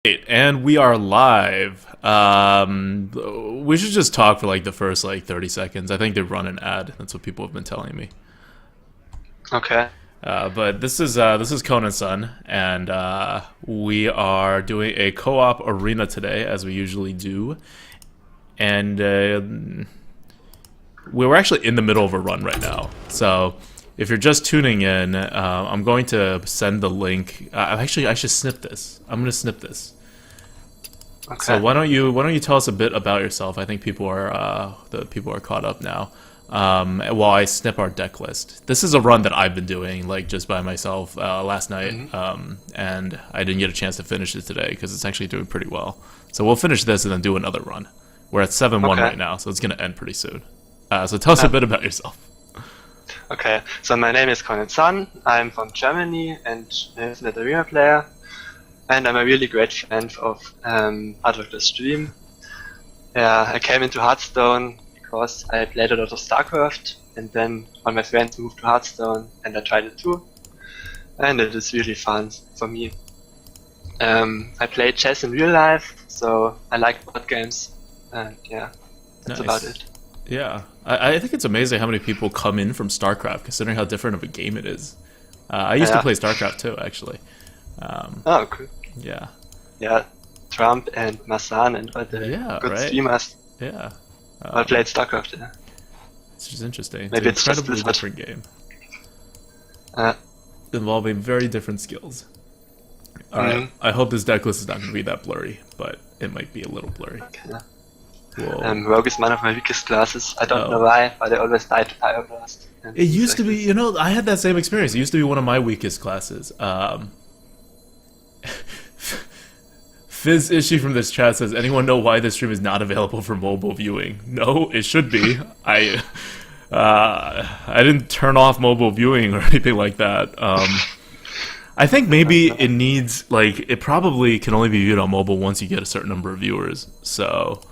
And we are live. We should just talk for like the first 30 seconds. I think they run an ad. That's what people have been telling me. Okay. But this is conansson, and we are doing a co-op arena today, as we usually do. And we were actually in the middle of a run right now, so if you're just tuning in, I'm going to send the link. Actually, I should snip this. I'm going to snip this. Okay. So why don't you tell us a bit about yourself? I think people are caught up now. While I snip our deck list. This is a run that I've been doing just by myself last night, and I didn't get a chance to finish it today because it's actually doing pretty well. So we'll finish this and then do another run. We're at 7-1 right now, so it's going to end pretty soon. So tell us a bit about yourself. Okay, so my name is conansson. I'm from Germany and I'm an arena player. And I'm a really great fan of atr444 stream. Yeah, I came into Hearthstone because I played a lot of StarCraft, and then all my friends moved to Hearthstone, and I tried it too. And it is really fun for me. I play chess in real life, so I like board games, and yeah, that's about it. Yeah, I think it's amazing how many people come in from StarCraft, considering how different of a game it is. I used to play StarCraft too, actually. Oh, cool. Yeah. Yeah, Trump and Masan and all the good streamers. Yeah. I played StarCraft, yeah. It's just interesting. Maybe it's an incredibly different game. Involving very different skills. Alright, I hope this deck list is not going to be that blurry, but it might be a little blurry. Okay. Rogue is one of my weakest classes. I don't know why, but I always die to Fire Blast. It used to be, I had that same experience. It used to be one of my weakest classes. Fizz issue from this chat says, anyone know why this stream is not available for mobile viewing? No, it should be. I didn't turn off mobile viewing or anything like that. I think maybe it needs, it probably can only be viewed on mobile once you get a certain number of viewers. So,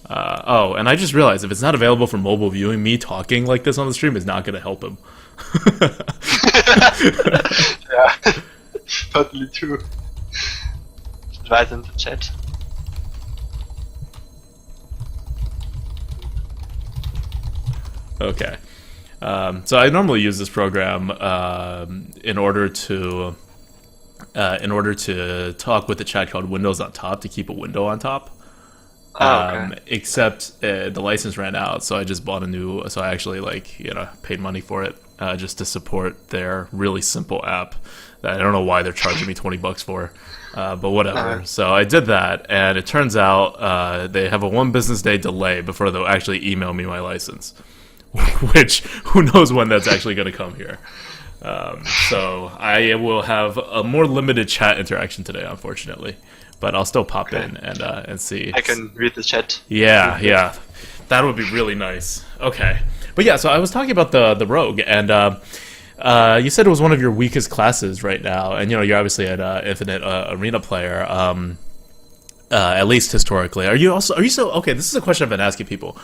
oh, and I just realized if it's not available for mobile viewing, me talking like this on the stream is not going to help him. Yeah, totally true. Right in the chat. Okay. So I normally use this program in order to talk with the chat called Windows on Top to keep a window on top. Except the license ran out, so I just bought a new. So I actually paid money for it just to support their really simple app that I don't know why they're charging me $20 for. But whatever. So I did that, and it turns out they have a 1 business day delay before they'll actually email me my license. Which, who knows when that's actually going to come here. So I will have a more limited chat interaction today, unfortunately. But I'll still pop in and see. I can read the chat. Yeah. That would be really nice. Okay. But yeah, so I was talking about the Rogue, and you said it was one of your weakest classes right now, and you're obviously an infinite arena player, at least historically. Are you still okay? This is a question I've been asking people,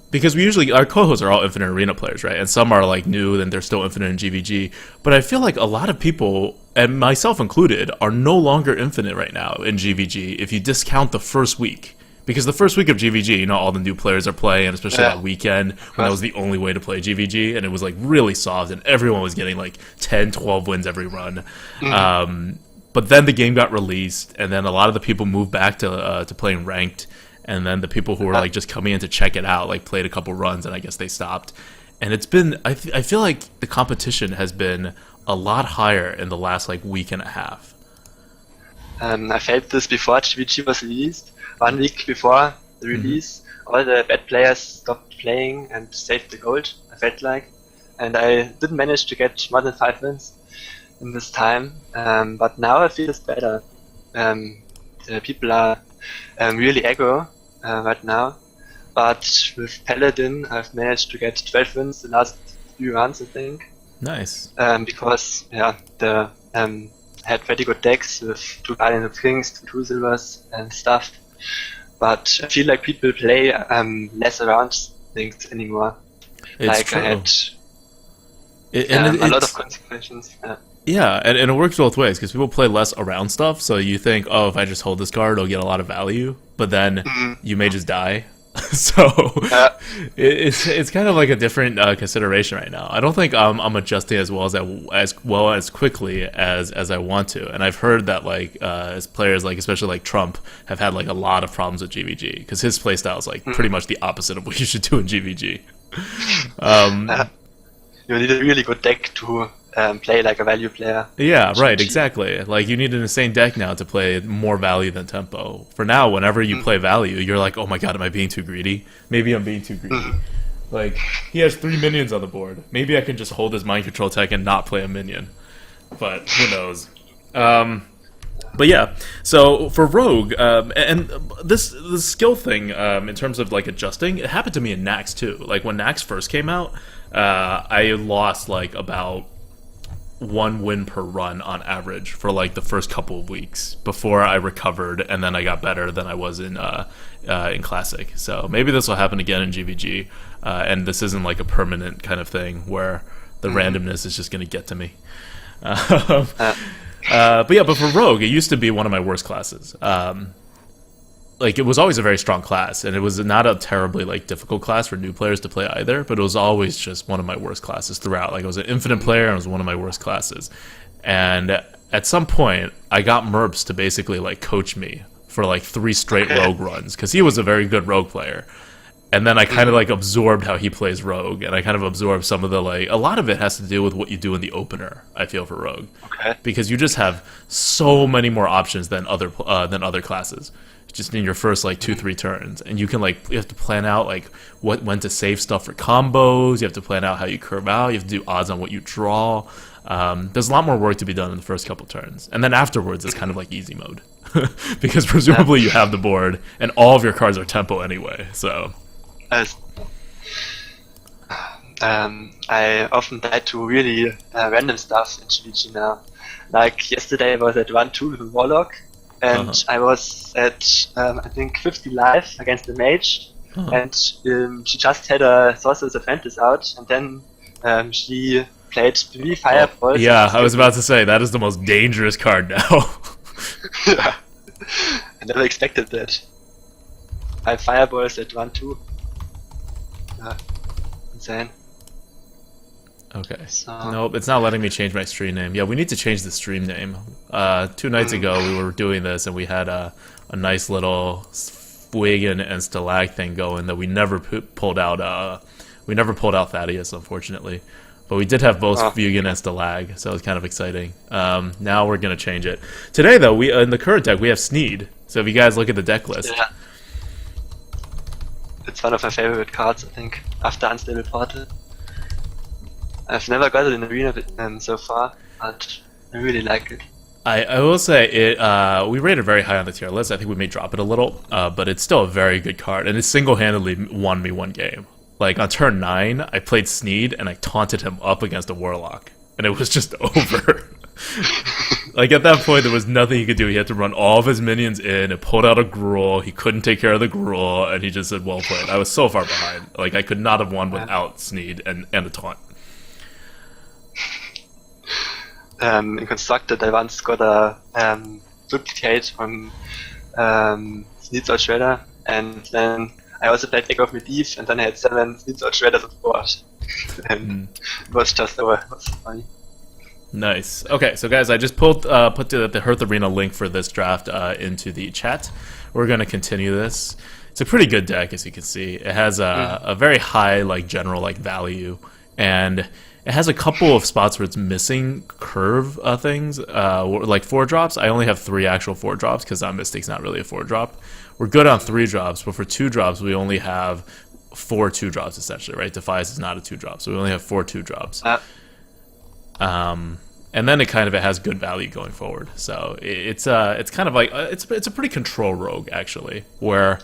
because our co-hosts are all infinite arena players, right? And some are new, and they're still infinite in GVG. But I feel like a lot of people, and myself included, are no longer infinite right now in GVG if you discount the first week. Because the first week of GVG, all the new players are playing, especially that weekend when that was the only way to play GVG, and it was really soft, and everyone was getting 10, 12 wins every run. But then the game got released, and then a lot of the people moved back to playing ranked, and then the people who were just coming in to check it out played a couple runs, and I guess they stopped. And it's been, I feel like the competition has been a lot higher in the last week and a half. I felt this before GVG was released. 1 week before the release, all the bad players stopped playing and saved the gold, I felt like. And I didn't manage to get more than 5 wins in this time. But now I feel it's better. The people are really aggro right now. But with Paladin, I've managed to get 12 wins the last few runs, I think. Nice. Because, the had very good decks with 2 Guardian of Kings, 2 Silvers and stuff. But I feel like people play less around things anymore. It's true. I had a lot of consequences. Yeah, and it works both ways because people play less around stuff. So you think, oh, if I just hold this card, it'll get a lot of value. But then you may just die. So Uh, it's kind of like a different consideration right now. I don't think I'm adjusting as well as quickly as I want to. And I've heard that like as players like especially like Trump have had like a lot of problems with GVG because his playstyle is like pretty much the opposite of what you should do in GVG. you need a really good deck to play like a value player. Yeah, right, exactly. Like, you need an insane deck now to play more value than tempo. For now, whenever you play value, you're like, oh my god, am I being too greedy? Maybe I'm being too greedy. Like, he has 3 minions on the board. Maybe I can just hold his mind control tech and not play a minion. But, who knows? But yeah, so for Rogue, and this skill thing, in terms of like adjusting, it happened to me in Nax too. Like, when Nax first came out, I lost like about 1 win per run on average for like the first couple of weeks before I recovered, and then I got better than I was in Classic. So maybe this will happen again in GVG, and this isn't like a permanent kind of thing where the randomness is just going to get to me. But for Rogue, it used to be one of my worst classes. Like, it was always a very strong class, and it was not a terribly like difficult class for new players to play either, but it was always just one of my worst classes throughout. Like, I was an infinite player, and it was one of my worst classes. And at some point, I got Merps to basically like coach me for like 3 straight Rogue runs, because he was a very good Rogue player. And then I kind of like absorbed how he plays Rogue, and I kind of absorbed some of the like, a lot of it has to do with what you do in the opener, I feel, for Rogue. Okay. Because you just have so many more options than other classes. Just in your first like 2-3 turns, and you can like, you have to plan out like when to save stuff for combos. You have to plan out how you curve out. You have to do odds on what you draw. There's a lot more work to be done in the first couple turns, and then afterwards it's kind of like easy mode because presumably you have the board and all of your cards are tempo anyway. So As, I often die to really random stuff in GVG now. Like yesterday I was at 1-2 with a Warlock, and I was at I think 50 life against the mage, and she just had a Sorcerer's Apprentice out, and then she played 3 fireballs. Yeah, I was about to say, that is the most dangerous card now. Yeah. I never expected that. 5 fireballs at 1-2. Yeah. Insane. Okay. So, Nope, it's not letting me change my stream name. Yeah, we need to change the stream name. 2 nights ago, we were doing this, and we had a nice little Fuegan and Stalag thing going that we never pulled out. We never pulled out Thaddeus, unfortunately. But we did have both Fuegan and Stalag, so it was kind of exciting. Now we're going to change it. Today, though, we in the current deck, we have Sneed. So if you guys look at the deck list. yeah. It's one of my favorite cards, I think, after Unstable Portal. I've never got it in Arena so far, but I really like it. I will say it. We rated very high on the tier list. I think we may drop it a little, but it's still a very good card, and it single-handedly won me 1 game. Like, on turn 9, I played Sneed, and I taunted him up against a Warlock, and it was just over. Like, at that point, there was nothing he could do. He had to run all of his minions in, and pulled out a Gruul. He couldn't take care of the Gruul, and he just said, well played. I was so far behind. Like, I could not have won without Sneed and a taunt. In Constructed, I once got a duplicate from Sneeds or Shredder, and then I also played Deck of Medivh, and then I had 7 Sneeds or Shredders on the board. And it was just over. It was funny. Nice. Okay, so guys, I just put the Hearth Arena link for this draft into the chat. We're going to continue this. It's a pretty good deck, as you can see. It has a very high like general like value, and it has a couple of spots where it's missing curve things, like 4-drops. I only have 3 actual 4-drops because Mystic's not really a 4-drop. We're good on 3-drops, but for 2-drops, we only have 4 2-drops essentially, right? Defias is not a 2-drop, so we only have 4 2-drops. And then it has good value going forward. So it's kind of like it's a pretty control rogue actually, where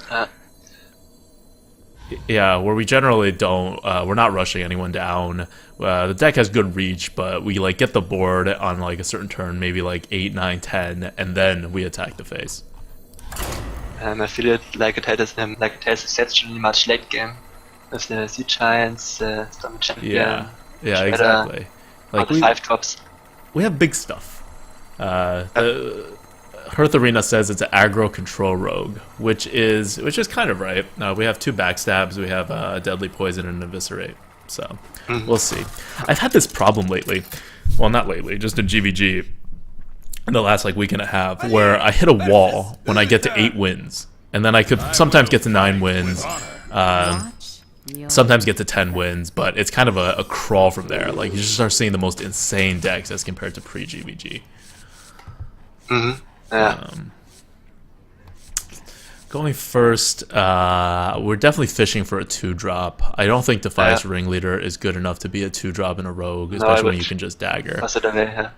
where we generally don't we're not rushing anyone down. The deck has good reach, but we like get the board on like a certain turn, maybe like 8, 9, 10, and then we attack the face. I feel it like it has exceptionally much late game with the Sea Giants, Stormy Champion. Yeah, exactly. Like the 5-drops. we have big stuff. The Hearth Arena says it's an aggro control rogue, which is kind of right. We have 2 backstabs, we have deadly poison and eviscerate. So we'll see. I've had this problem lately. Well, not lately, just in GVG in the last like week and a half, where I hit a wall when I get to 8 wins, and then I could sometimes get to 9 wins. Sometimes get to 10 wins, but it's kind of a crawl from there. Like, you just start seeing the most insane decks as compared to pre-GVG. Yeah. Going first, we're definitely fishing for a 2-drop. I don't think Defias Ringleader is good enough to be a 2-drop in a rogue, especially when you can just dagger. Pass it away, yeah.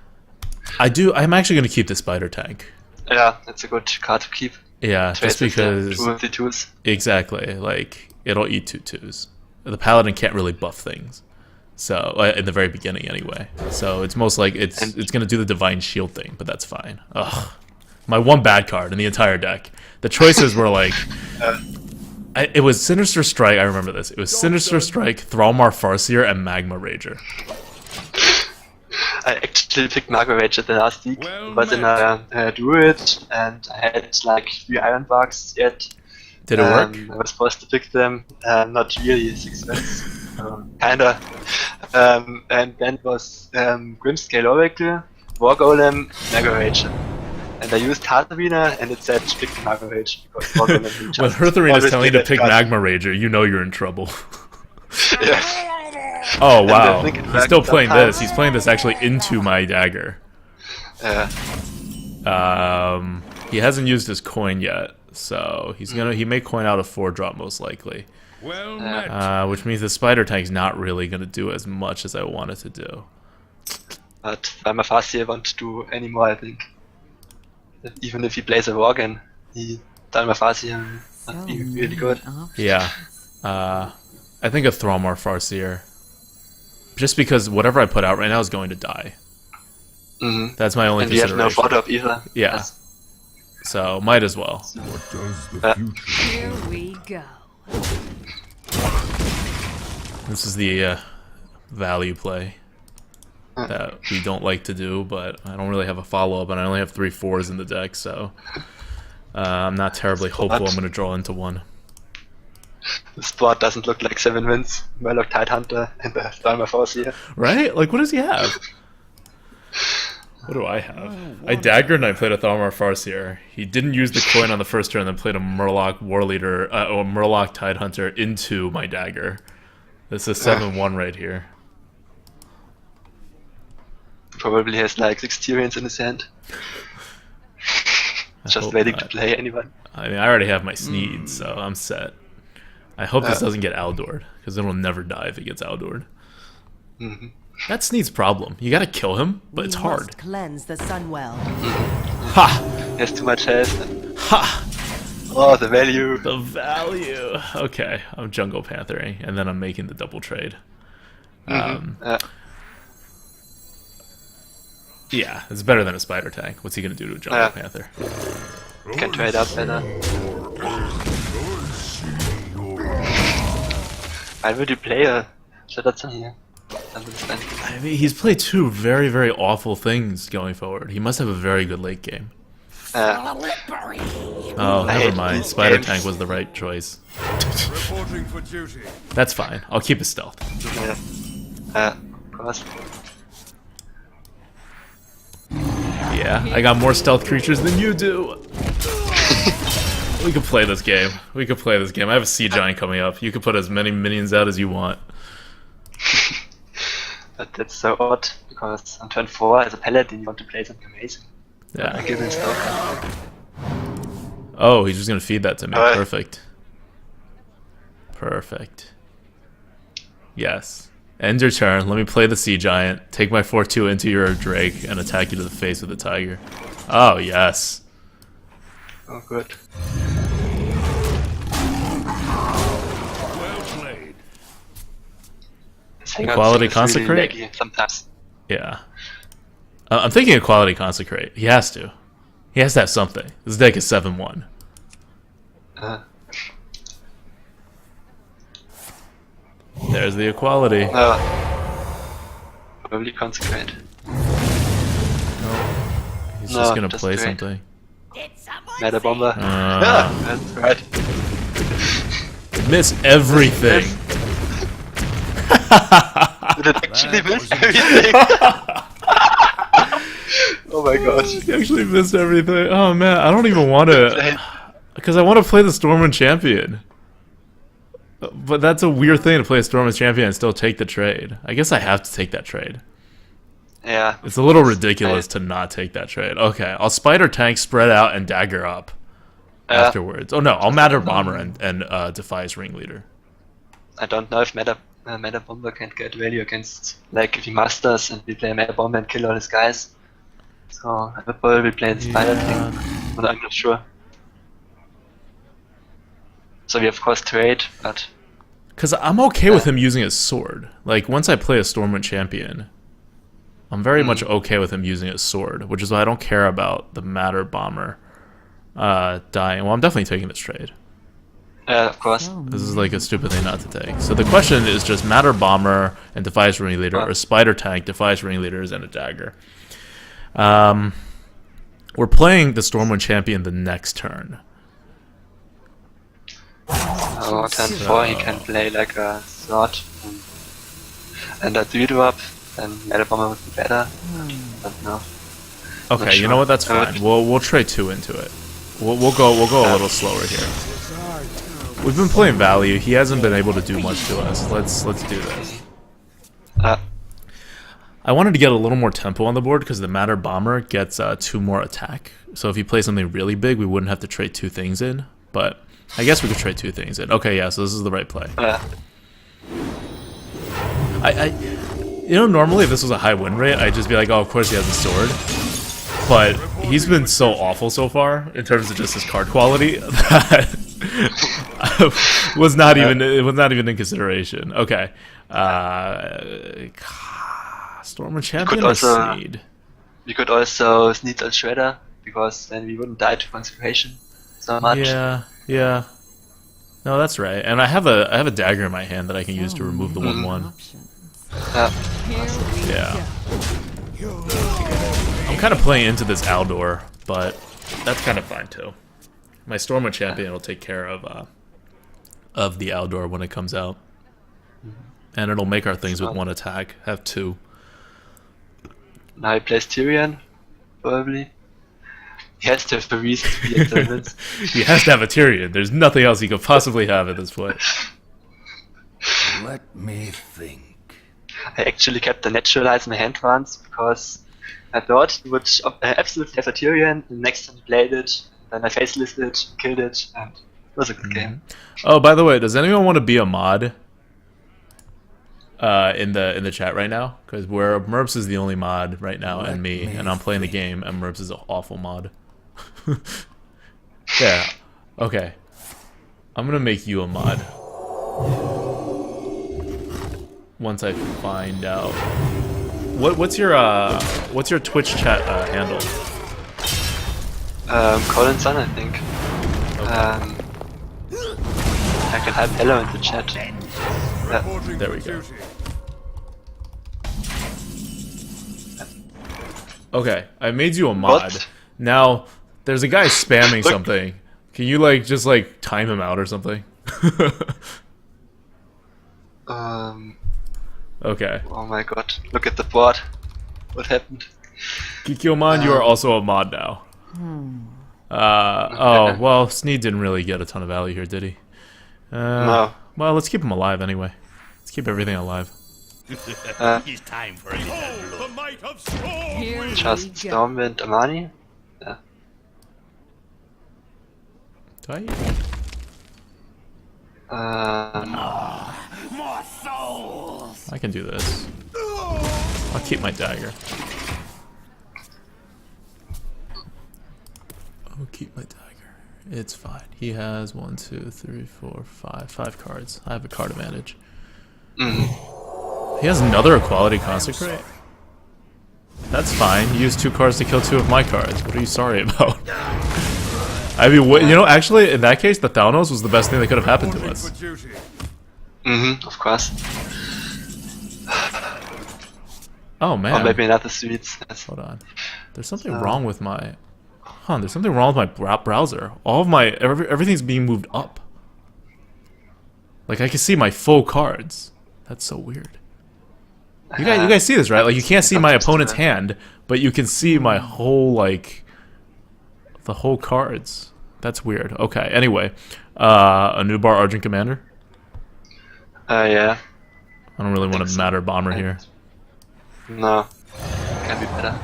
I'm actually going to keep the Spider Tank. Yeah, it's a good card to keep. Yeah, just because... 2 of the 2s. Exactly, like, it'll eat 2 2s. The Paladin can't really buff things. So, in the very beginning anyway. So, it's most like, it's going to do the Divine Shield thing, but that's fine. Ugh. My one bad card in the entire deck. The choices were like... it was Sinister Strike, I remember this. It was Sinister Strike, Thrallmar Farseer, and Magma Rager. I actually picked Magma Rager the last week. It was in a Druid, and I had like 3 Iron Bugs yet. Did it work? I was supposed to pick them, not really 6 wins. Kinda. And then it was Grimscale Oracle, War Golem, Magma Rager. And I used Hearth Arena, and it said pick Magma Rage, because War Golem when Hearth Arena is telling you to pick Magma Rager, you know you're in trouble. Yeah. Oh wow, he's still playing this. He's playing this actually into my dagger. Yeah. He hasn't used his coin yet, so he may coin out a 4-drop most likely. Which means the Spider Tank's not really gonna do as much as I want it to do. But I'm a Farseer won't do any more, I think. Even if he plays a Worgen, Dalma Farseer might be really good. Yeah. I think a Thrallmar Farseer. Just because whatever I put out right now is going to die. That's my only consideration. And you have no photo either. Yeah. Yes. So, might as well. What does the future Here we go. This is the value play that we don't like to do, but I don't really have a follow-up, and I only have 3 4s in the deck, so I'm not terribly hopeful I'm going to draw into one. The spot doesn't look like 7 wins. Murloc Tidehunter and the Dalma Farseer. Right? Like, what does he have? What do I have? I daggered and I played a Thrallmar Farseer. He didn't use the coin on the first turn, then played a Murloc Warleader, or Murloc Tidehunter into my dagger. This is 7-1 right here. Probably has like 6 Tyrians in his hand. Just waiting to play anyone. I mean, I already have my Sneed, so I'm set. I hope this doesn't get Aldoored, because it will never die if it gets Aldoored. That's Sneed's problem. You gotta kill him, but it's hard. Cleanse the Sunwell. Ha! He has too much health. Ha! Oh, the value. The value. Okay, I'm Jungle Panthering, and then I'm making the double trade. Yeah, it's better than a Spider Tank. What's he gonna do to a Jungle Panther? Can trade up better. Why would you play a Shadowtson here? I mean, he's played 2 very, very awful things going forward. He must have a very good late game. Oh, never mind. Spider Tank was the right choice. reporting for duty? That's fine. I'll keep his stealth. Of course. Yeah, I got more stealth creatures than you do. We could play this game. We could play this game. I have a Sea Giant coming up. You could put as many minions out as you want. But that's so odd, because on turn 4, as a Paladin, you want to play something amazing. Yeah. I give him stealth. Oh, he's just gonna feed that to me. Alright. Perfect. Perfect. Yes. End your turn. Let me play the Sea Giant. Take my 4/2 into your Drake and attack you to the face with a Tiger. Oh, yes. Oh, good. Well played. This hangout Equality thing is really Consecrate? laggy sometimes. Yeah. I'm thinking Equality Consecrate. He has to. He has to have something. This deck is 7-1. There's the Equality. Probably Consecrate. He's No, just gonna just play trade. something. Meta Bomber. Yeah, that's right. Miss everything. Did it actually miss everything? Oh my god. He actually missed everything. Oh man, I don't even want to, because I want to play the Stormwind Champion. But that's a weird thing to play a Stormwind Champion and still take the trade. I guess I have to take that trade. Yeah. It's a little ridiculous to not take that trade. Okay, I'll Spider Tank, spread out, and dagger up afterwards. Oh no, I'll Matter Bomber and Defies Ringleader. I don't know if Meta Bomber can get value against, like, if he masters and we play Meta Bomber and kill all his guys. So I will probably play the Spider thing, but I'm not sure. So we of course trade, but Because I'm okay with him using his sword. Like, once I play a Stormwind Champion, I'm very much okay with him using his sword, which is why I don't care about the Matter Bomber dying. Well, I'm definitely taking this trade. yeah, of course. This is like a stupid thing not to take. So the question is just Matter Bomber and Defies Ringleader, or Spider Tank, Defies Ringleaders, and a dagger. We're playing the Stormwind Champion the next turn. Oh, turn 4 he can play like a sword and a 3-drop, then Meta Bomber would be better. Don't know. Okay, Not you know sure. what? That's fine. We'll trade 2 into it. We'll go a little slower here. We've been playing value. He hasn't been able to do much to us. Let's do this. I wanted to get a little more tempo on the board because the Matter Bomber gets 2 more attack. So if you play something really big, we wouldn't have to trade 2 things in. But I guess we could trade 2 things in. Okay, yeah. So this is the right play. You know, normally if this was a high win rate, I'd just be like, oh, of course he has a sword. But he's been so awful so far in terms of just his card quality that was not even in consideration. Okay, Stormwind Champion or Sneed? We could also Sneed as Shredder because then we wouldn't die to Consecration so much. Yeah. No, that's right. And I have a dagger in my hand that I can use to remove the 1/1. Yeah. I'm kind of playing into this Aldor, but that's kind of fine too. My Stormwind Champion will take care of the Aldor when it comes out, and it'll make our things with 1 attack have 2. Now he plays Tyrion, probably. He has to have a reason to be at tournaments. He has to have a Tyrion. There's nothing else he could possibly have at this point. Let me think. I actually kept the Naturalize in my hand once because I thought he would absolutely have a Tyrion, and next time he played it, then I facelisted it, killed it, and it was a good game. Oh, by the way, does anyone want to be a mod in the chat right now? Because Merps is the only mod right now, and me, and I'm playing the game, and Merps is an awful mod. Yeah. Okay. I'm gonna make you a mod. Once I find out. What's your Twitch chat handle? conansson, I think. I can type hello in the chat. There we go. Okay, I made you a mod. What? Now, there's a guy spamming something. Can you just time him out or something? Okay. Oh my god, look at the board. What happened? Kikyoman, you are also a mod now. Oh, well, Sneed didn't really get a ton of value here, did he? No. Well, let's keep him alive anyway. Let's keep everything alive. It's time for a little The might of storm. Just Stormwind Amani? Yeah. Do I? more souls. I can do this. I'll keep my dagger. I'll keep my dagger. It's fine. He has 1, 2, 3, 4, 5 cards. I have a card advantage. He has another Equality Consecrate. That's fine. You used 2 cards to kill 2 of my cards. What are you sorry about? I mean, actually, in that case, the Thanos was the best thing that could have happened to us. For duty. Of course. Oh man. Or maybe another suites. Hold on. There's something wrong with my. There's something wrong with my browser. All of my everything's being moved up. Like I can see my full cards. That's so weird. You guys see this, right? Like you can't see my opponent's hand, but you can see my whole the whole cards. That's weird. Okay. Anyway, a new bar Argent Commander. Yeah. I don't really want a Matter Bomber here. No. Can be better.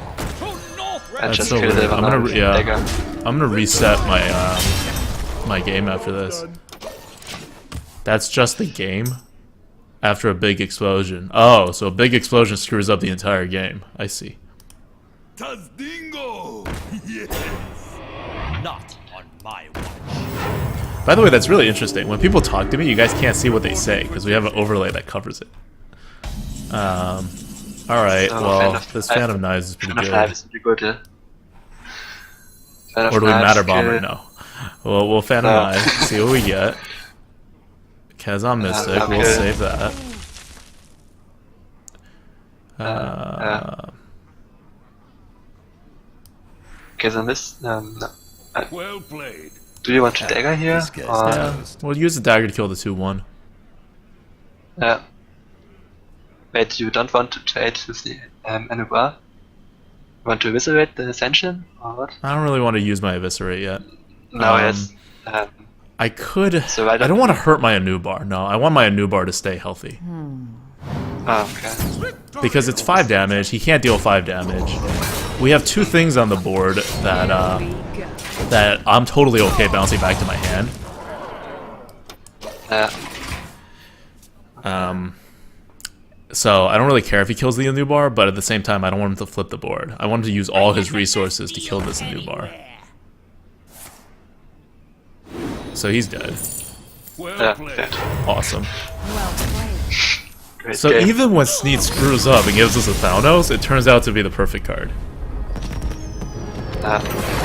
I That's just so killed weird. the I'm gonna dagger. I'm gonna reset my my game after this. That's just the game after a big explosion. Oh, so a big explosion screws up the entire game. I see. Tazdingo! Yes! Not on my watch. By the way, that's really interesting. When people talk to me, you guys can't see what they say because we have an overlay that covers it. Alright, well, this Phantom Knives is pretty good. Is pretty good, yeah. Or do we Matter Bomber? No. Well, we'll Phantom Knives, see what we get. Kazan Mystic, okay. we'll save that. Okay, so this, no. Well played. Do you want to dagger here? This guy's Or, Yeah, we'll use the dagger to kill the 2-1. yeah. Wait, you don't want to trade with the Anubar? Want to eviscerate the Ascension? Or what? I don't really want to use my Eviscerate yet. No, yes. I could. So I don't want to hurt my Anubar. No, I want my Anubar to stay healthy. Okay. Because it's 5 damage, he can't deal 5 damage. We have 2 things on the board that I'm totally okay bouncing back to my hand. So I don't really care if he kills the Anubar, but at the same time I don't want him to flip the board. I want him to use all his resources to kill this Anubar. So he's dead. Well played. Yeah. Awesome. Well played. Great So game. even when Sneed screws up and gives us a Thanos, it turns out to be the perfect card.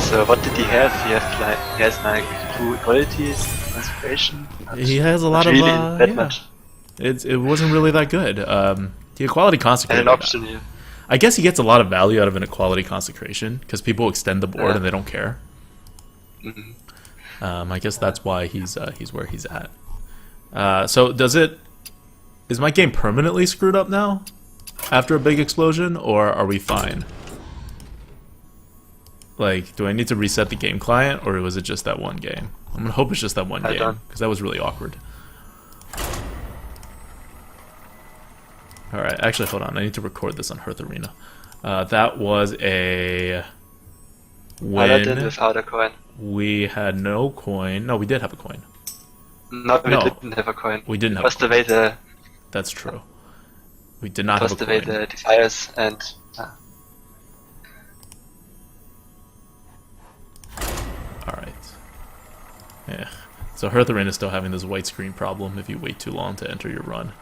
So what did he have? He has like 2 qualities, concentration. He has a lot not of really that yeah. much. It wasn't really that good. The Equality And Consecration. an option here. I guess he gets a lot of value out of an Equality Consecration because people extend the board Yeah. and they don't care. Mhm. I guess that's why he's where he's at. So is my game permanently screwed up now after a big explosion, or are we fine? Like, do I need to reset the game client, or was it just that one game? I'm gonna hope it's just that one I game don't. because that was really awkward. All right, actually, hold on. I need to record this on Hearth Arena. That was a Paladin win. without a coin. We had no coin. No, we did have a coin. No, we No. didn't have a coin. We didn't have Was a the coin. way the That's true. We did not have was a the way coin. the Defiers and Alright. Yeah. So Hearth Arena is still having this white screen problem if you wait too long to enter your run.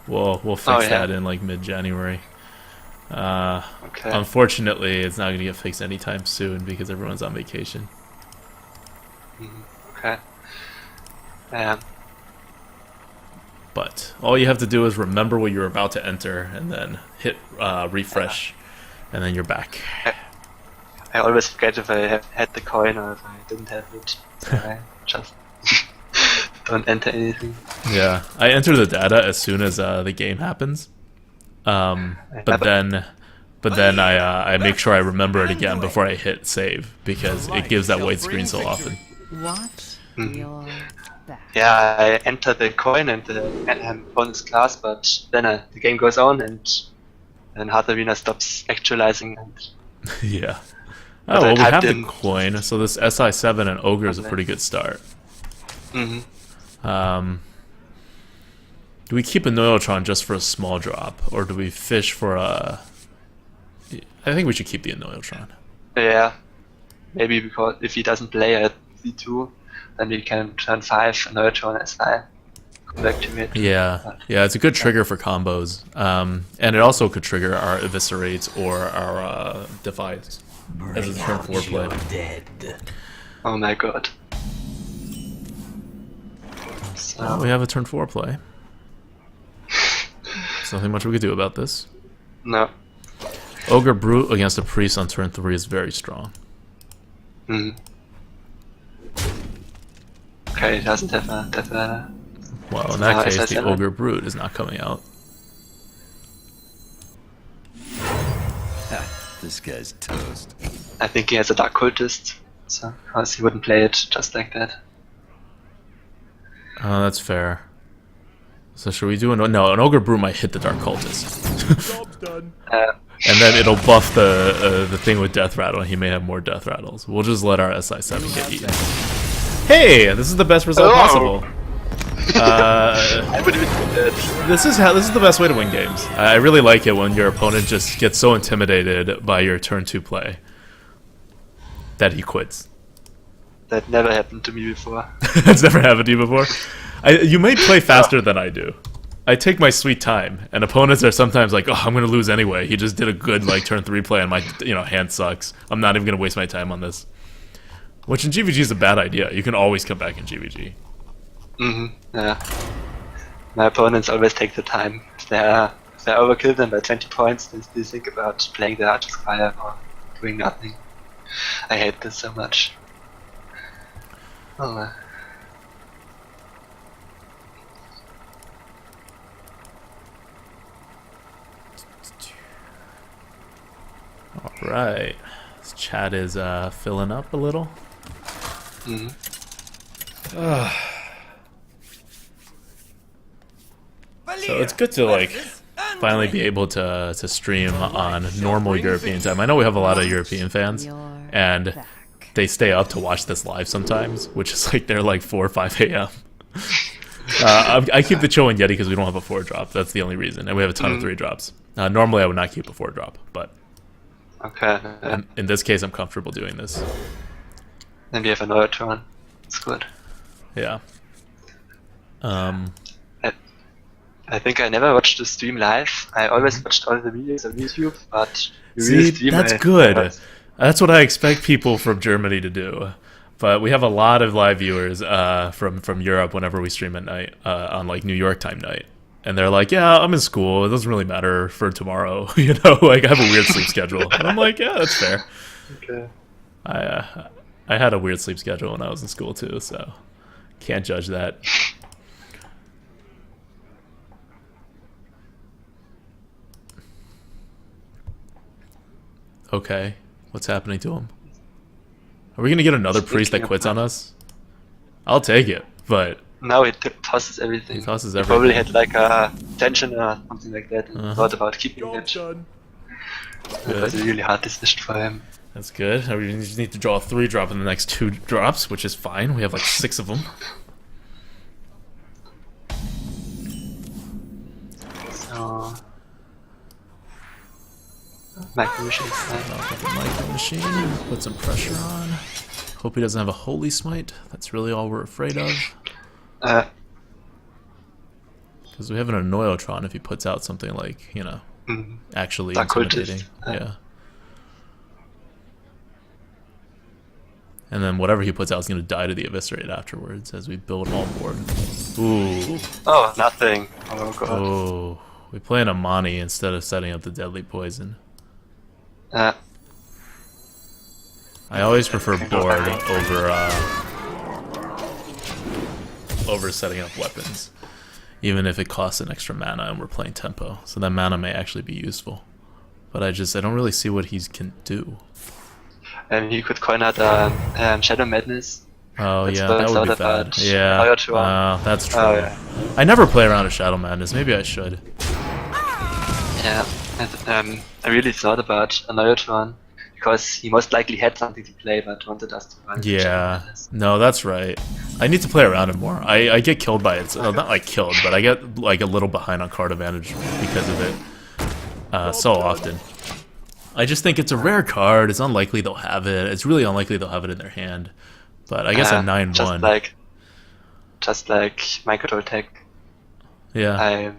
We'll fix Oh, yeah. that in like mid-January. okay. Unfortunately, it's not going to get fixed anytime soon because everyone's on vacation. Okay. But all you have to do is remember what you're about to enter and then hit refresh, and then you're back. I always forget if I had the coin or if I didn't have it. So I just don't enter anything. Yeah, I enter the data as soon as the game happens. But then I make sure I remember it again before I hit save because it gives that white screen so often. Watch Mhm. your back. Yeah, I enter the coin and the bonus class, but then the game goes on and then Hearth Arena stops actualizing and Yeah. But Oh, well, I we typed have the in- coin, so this SI7 and Ogre is a pretty good start. Mhm. Do we keep a Noyotron just for a small drop, or do we fish for a... I think we should keep the Noyotron. Yeah, maybe because if he doesn't play at C2, then we can turn 5 and Neutron SI. Come back to it. Yeah, it's a good trigger for combos, and it also could trigger our Eviscerates or our Defies as a turn 4 play. Dead. Oh my god. So, We have a turn 4 play. There's nothing much we could do about this. no. Ogre Brute against a Priest on turn 3 is very strong. Mm. Okay, it doesn't have a Well, in that case, the SS7. Ogre Brute is not coming out. This guy's toast. I think he has a Dark Cultist, so because he wouldn't play it just like that. Oh, that's fair. So should we do an... No, an Ogre Brute might hit the Dark Cultist. Job's done. And then it'll buff the thing with Death Rattle, and he may have more Death Rattles. We'll just let our SI7 get eaten. Hey! This is the best result Oh. possible. I would have been This is the best way to win games. I really like it when your opponent just gets so intimidated by your turn 2 play that he quits. That never happened to me before. That's never happened to you before. You may play faster than I do. I take my sweet time, and opponents are sometimes like, "Oh, I'm gonna lose anyway. He just did a good like turn 3 play, and my hand sucks. I'm not even gonna waste my time on this." Which in GVG is a bad idea. You can always come back in GVG. Yeah. My opponents always take the time. If I overkill them by 20 points, then they think about playing the Archer's Fire or doing nothing. I hate this so much. Oh, All right, this chat is filling up a little. So it's good to like finally be able to stream on normal European time. I know we have a lot of European fans, and they stay up to watch this live sometimes, which is like they're like 4 or 5 a.m. I keep the Cho and Yeti because we don't have a 4 drop. That's the only reason, and we have a ton of 3 drops. Normally, I would not keep a 4 drop, but okay. in this case, I'm comfortable doing this. Then we have another turn. It's good. Yeah. I think I never watched the stream live. I always watched all the videos on YouTube, but the See, real stream that's I good. never. That's what I expect people from Germany to do. But we have a lot of live viewers from Europe whenever we stream at night on like New York time night, and they're like, "Yeah, I'm in school. It doesn't really matter for tomorrow, Like I have a weird sleep schedule." And I'm like, "Yeah, that's fair." Okay. I had a weird sleep schedule when I was in school too, so can't judge that. Okay, what's happening to him? Are we gonna get another priest that quits on us? I'll take it, but Now it tosses everything. He tosses He probably everything. had like a tension or something like that and thought about keeping Job's it. done. It was a really hard decision for him. that's good. We just need to draw a 3 drop in the next 2 drops, which is fine. We have like 6 of them. So... Micro Machine's fine. Knock up the micro machine, put some pressure on. Hope he doesn't have a holy smite. That's really all we're afraid of. Because we have an Annoyotron if he puts out something like, actually Dark Cultist. intimidating. Yeah. And then whatever he puts out is going to die to the Eviscerate afterwards as we build him all board. Ooh. Oh, nothing. Oh god. Oh. We play an Amani instead of setting up the Deadly Poison. I always prefer board over setting up weapons, even if it costs an extra mana and we're playing tempo. So that mana may actually be useful, but I don't really see what he can do. And he could coin out Shadow Madness. Oh That's yeah, what I that would thought be bad. about Yeah, Annoyotron. that's true. Oh, yeah. I never play around a Shadow Madness. Maybe I should. Yeah, and, I really thought about Annoyotron because he most likely had something to play but wanted us to run. Shadow Yeah, Madness. no, that's right. I need to play around it more. I get killed by it. Not like killed, but I get like a little behind on card advantage because of it so often. I just think it's a rare card. It's unlikely they'll have it. It's really unlikely they'll have it in their hand. But I guess a 9/1. Just like Micro Tech. Yeah. I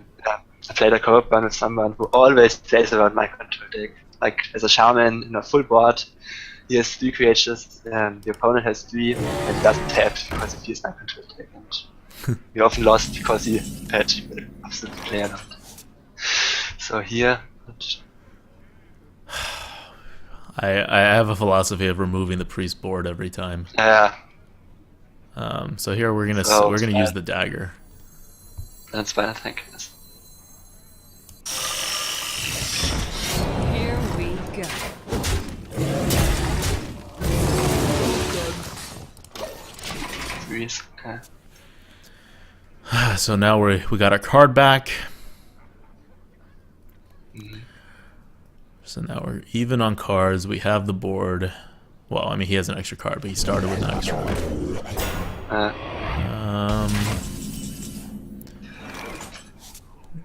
played a co-op run with someone who always plays around Micro Tech. Like as a shaman in a full board, he has 3 creatures, the opponent has 3, and he doesn't tap because if he has Micro Tech. And we often lost because he had absolutely play a lot. So here, I have a philosophy of removing the priest board every time. Yeah, So here we're gonna So we're gonna it's use fine. the dagger. that's fine, I think. Yes. Here we go. Threes, okay. So now we got our card back. So now we're even on cards. We have the board. Well, I mean, he has an extra card, but he started with an extra one.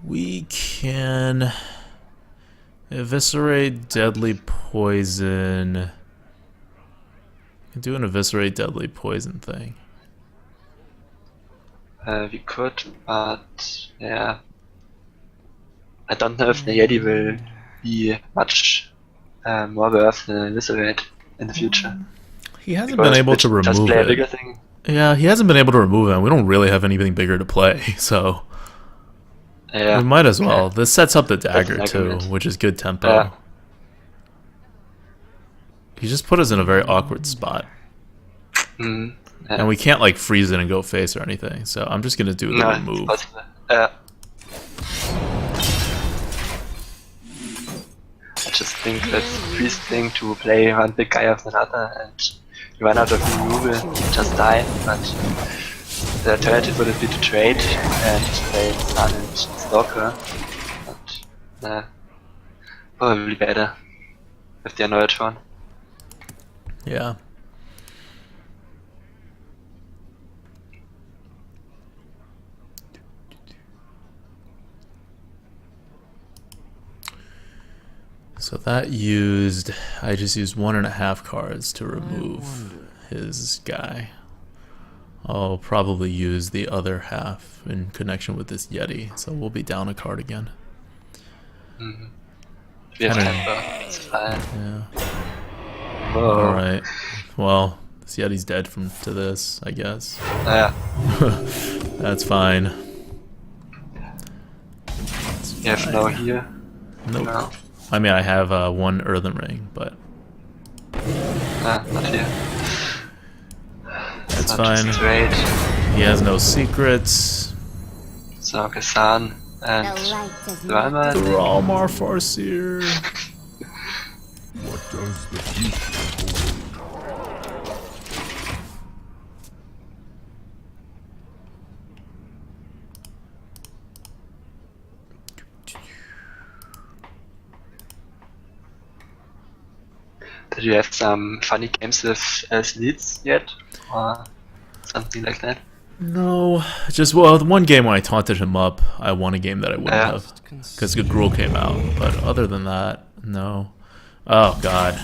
We can eviscerate deadly poison. We can do an eviscerate deadly poison thing. We could, but yeah. I don't know if the Yeti will be much more worth than Eviscerate in the future. He hasn't Because been able to just remove play a it. bigger thing. Yeah, he hasn't been able to remove it. We don't really have anything bigger to play, so Yeah. we might as well. This sets up the dagger an too, argument. which is good tempo. Yeah. He just put us in a very awkward spot, Mm, yeah. and we can't like freeze it and go face or anything. So I'm just gonna do the No, it's remove. possible. I just think that's the priest thing to play one big guy after another, and you run out of removal, just die. But the alternative would be to trade and play Sun and Stalker. But probably better with the knowledge one. Yeah. So that used, I just used 1.5 cards to remove his guy. I'll probably use the other half in connection with this Yeti, so we'll be down a card again. We have Kinda- temper, it's fine. Yeah. Whoa. Alright. Well, this Yeti's dead to this, I guess. Yeah, That's fine. you have no here. Nope. No, I mean, I have one earthen ring, but not here. that's Not fine. just trade. He has no secrets. So Kasan and The light does not Rama. Thrallmar Farseer. What does the future Did you have some funny games with sleets yet? Or something like that? No, just well, the one game when I taunted him up, I won a game that I wouldn't Yeah. have because Gruul came out. But other than that, no. Oh God.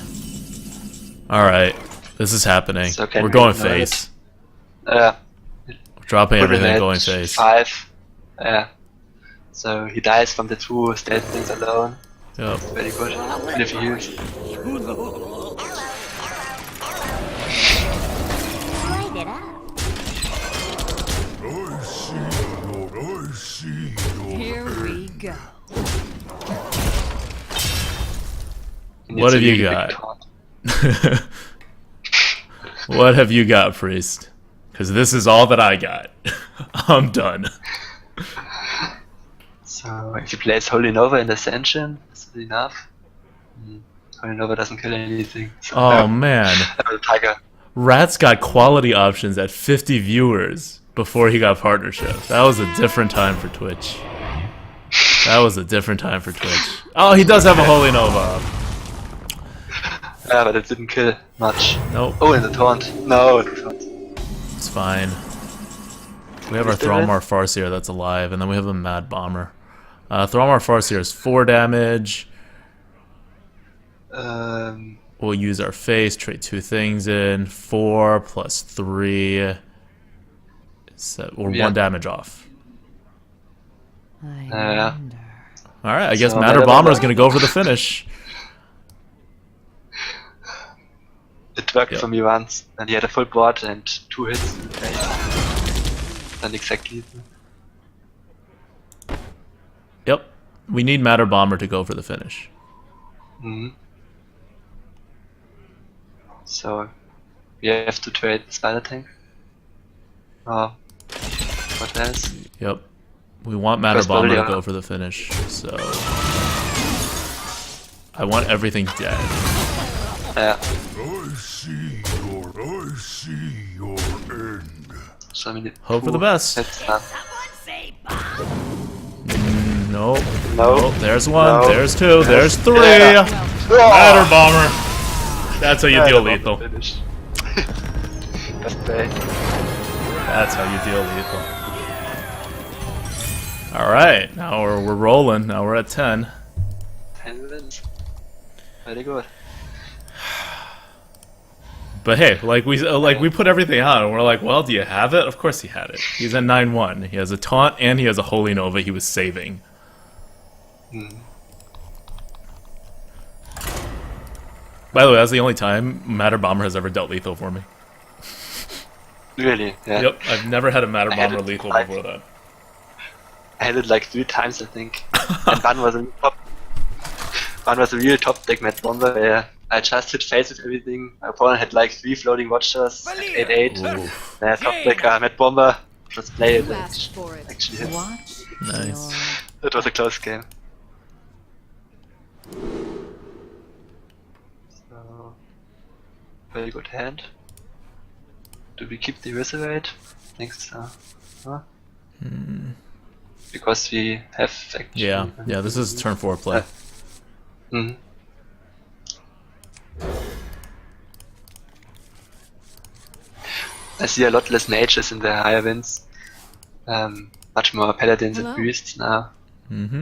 All right, this is happening. So can We're we going ignore face. Yeah. Dropping Put it everything, at going face. 5. Yeah. So he dies from the 2 state things alone. Yep. Very good. And if he heals. light it up. I see, Lord, I see, Lord. Here we go. he needs What a have you really big got? taunt. What have you got, priest? Because this is all that I got. I'm done. So if he plays Holy Nova in Ascension, is it enough? Holy Nova doesn't kill anything. So Oh man, Tiger. Rat's got quality options at 50 viewers before he got partnership. That was a different time for Twitch. That was a different time for Twitch. Oh, he does have a Holy Nova up. Yeah, but it didn't kill much. Nope, Oh, in the taunt. No, in the taunt. it's fine. We have our Is there it? Thrallmar Farseer that's alive, and then we have a Mad Bomber. Thrallmar Farseer is 4 damage. We'll use our face, trade 2 things in. 4 plus 3. We're Yeah. 1 damage off. I Yeah. wonder. Alright, I guess So Matter Matter Bomber is Bomber. going to go for the finish. It worked Yep. for me once, and he had a full board and 2 hits in the face. Not exactly. Yep. We need Matter Bomber to go for the finish. Hmm. So we have to trade the spider tank. Oh, what else? Yep. We want Matter Because Bomber to probably, go for the finish, so I want everything dead. Yeah. I see your end. So I mean, Hope for the best. It's done. Nope. No. Nope. There's one. No. There's two. There's three. Yeah. Matter Bomber. That's how you deal lethal. Finish. Best play. That's how you deal lethal. Alright, now we're rolling. Now we're at 10. 10 wins. Very good. But hey, like we put everything on, and we're like, well, do you have it? Of course he had it. He's at 9-1. He has a taunt, and he has a Holy Nova he was saving. By the way, that's the only time Matter Bomber has ever dealt lethal for me. Really? Yeah. Yep, I've never had a Matter I had Bomber it lethal like- before that. I had it like 3 times, I think. And one was a top. One was a real top deck Mad Bomber where I just hit face with everything. My opponent had like 3 floating watchers, like 8-8. Oof. Then I top deck Mad Bomber. Just play it. You asked for it. Actually hit. Watch Nice. It was a close game. So, very good hand. Do we keep the Eviscerate? I think so. Huh? Because we have actually. Yeah, this is turn 4 play. Mhm. I see a lot less mages in the higher wins. Much more paladins and Hello? priests now. Mm-hmm.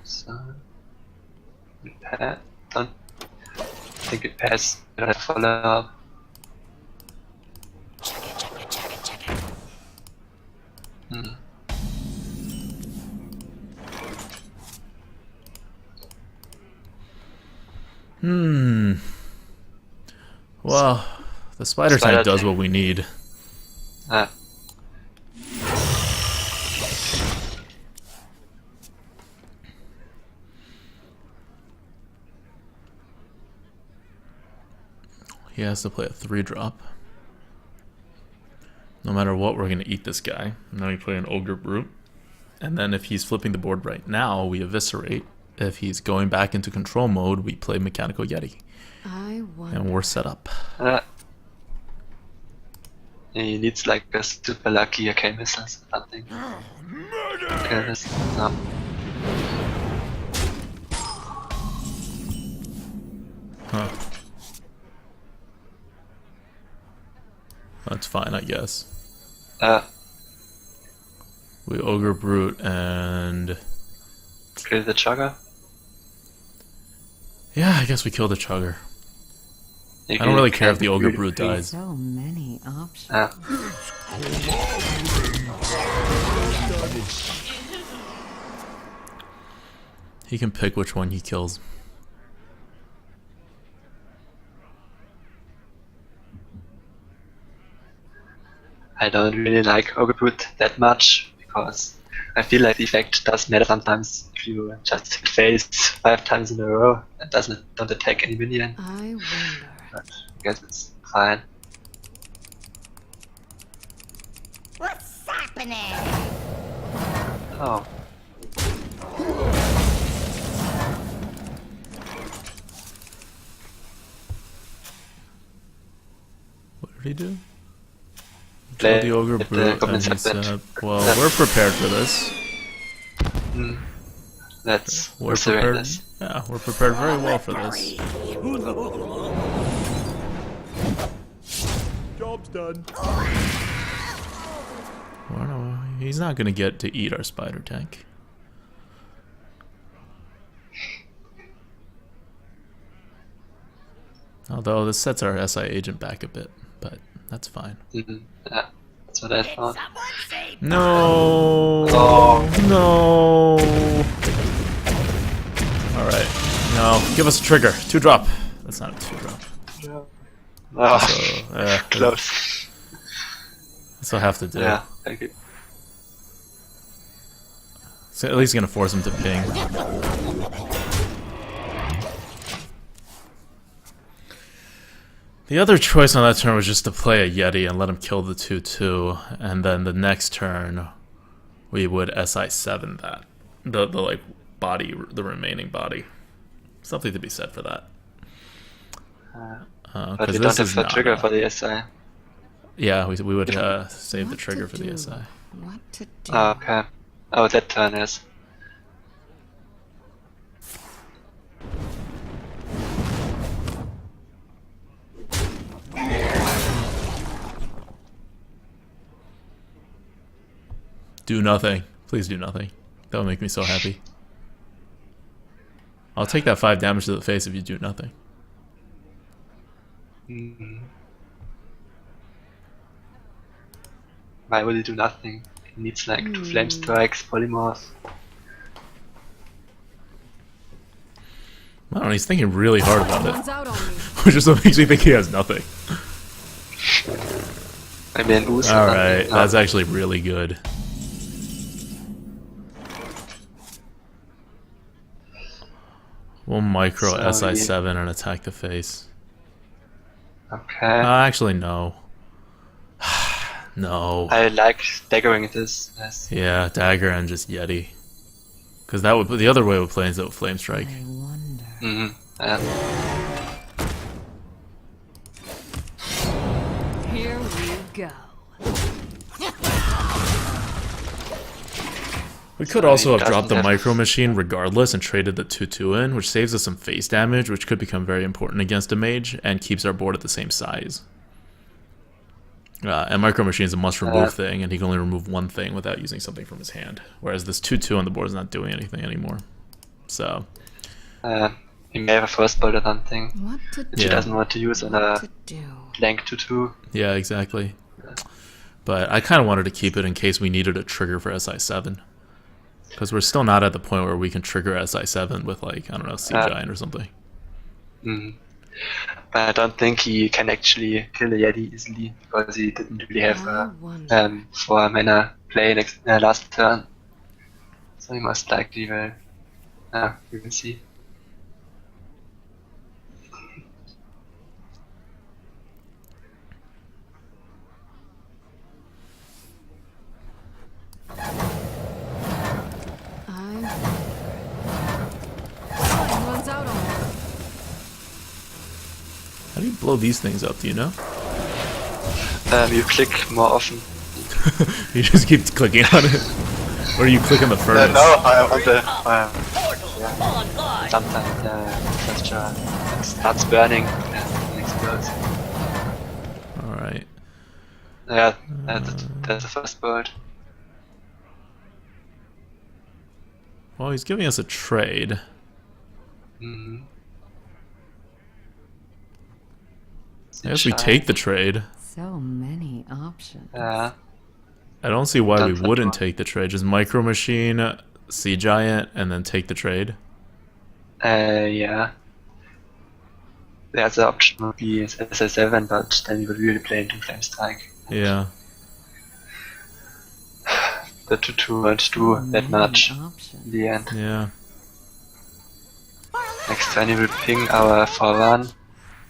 So we pass. Don't think we pass. We don't have follow up. Well, the spider Spider tank does tank. what we need. Ah. He has to play a 3-drop. No matter what, we're going to eat this guy. Now we play an Ogre Brute. And then if he's flipping the board right now, we eviscerate. If he's going back into control mode, we play Mechanical Yeti. I wonder. And we're set up. He needs like a super lucky AK missiles or something. Okay, this, no. Huh. That's fine, I guess. We Ogre Brute and... Kill the chugger. Yeah, I guess we kill the Chugger. You I don't really can- care if the Ogre really Brute free. dies. So many options. He can pick which one he kills. I don't really like Ogre Brute that much because I feel like the effect does matter sometimes if you just hit face 5 times in a row and don't attack any minion. I wonder. But I guess it's fine. What's happening? Oh. What did he do? Play Kill the Ogre at the Brute Goblin and he Serpent. said, well, we're prepared for this. Let's We're eviscerate prepared. this. Yeah, we're prepared very well for this. Job's done. Well, no, he's not going to get to eat our spider tank. Although this sets our SI agent back a bit, but that's fine. Yeah, that's what I thought. No! Oh. No! Alright. No, give us a trigger. 2-drop. That's not a 2-drop. Oh, So, close. that's what I have to do. Yeah, thank you. So at least gonna force him to ping. The other choice on that turn was just to play a Yeti and let him kill the 2/2, and then the next turn we would SI7 that. The like body, the remaining body. Something to be said for that. But we don't have a trigger for the SI. Yeah, we would save the trigger for the SI. What to do? Oh, okay. Oh, that turn is. Do nothing. Please do nothing. That would make me so happy. I'll take that 5 damage to the face if you do nothing. Why would he do nothing? He needs like 2 flame strikes, polymorph. I don't know, he's thinking really hard about Runs it. out on me. Which is what makes me think he has nothing. Maybe an ooze. Alright, that's actually really good. We'll micro So, SI7 and attack the face. Okay. Actually, no. No. I like daggering this. Yes. Yeah, dagger and just Yeti. Because that would the other way would play is that would flame strike. I wonder. Yeah. Here we go. We could also have dropped the doesn't have- micro machine regardless and traded the 2/2 in, which saves us some face damage, which could become very important against a mage and keeps our board at the same size. And micro machine is a must remove thing, and he can only remove one thing without using something from his hand. Whereas this 2/2 on the board is not doing anything anymore. So He may have a first bolt or something, What to which do? he doesn't want to use on a To do. blank 2/2. yeah, exactly. But I kind of wanted to keep it in case we needed a trigger for SI7. Because we're still not at the point where we can trigger SI7 with, like, I don't know, Sea Giant or something. But I don't think he can actually kill the Yeti easily because he didn't really have I wonder. 4 mana play last turn. So he most likely will. We will see. Runs out on me. How do you blow these things up, do you know? You click more often. You just keep clicking on it? Or you click on the furnace? No, on the. Sometimes, that's true. It starts burning and explodes. Alright. Yeah, that's the first bolt. Well, he's giving us a trade. I guess we take the trade. So many options. Yeah. I don't see why we Don't wouldn't touch take the trade. Just micro machine, Sea Giant, and then take the trade. Yeah. The other option would be SI7, but then we would really play into Flame Strike. Yeah. The 2/2 won't do that much in Options. the end. Yeah. Next turn we will ping our 4/1,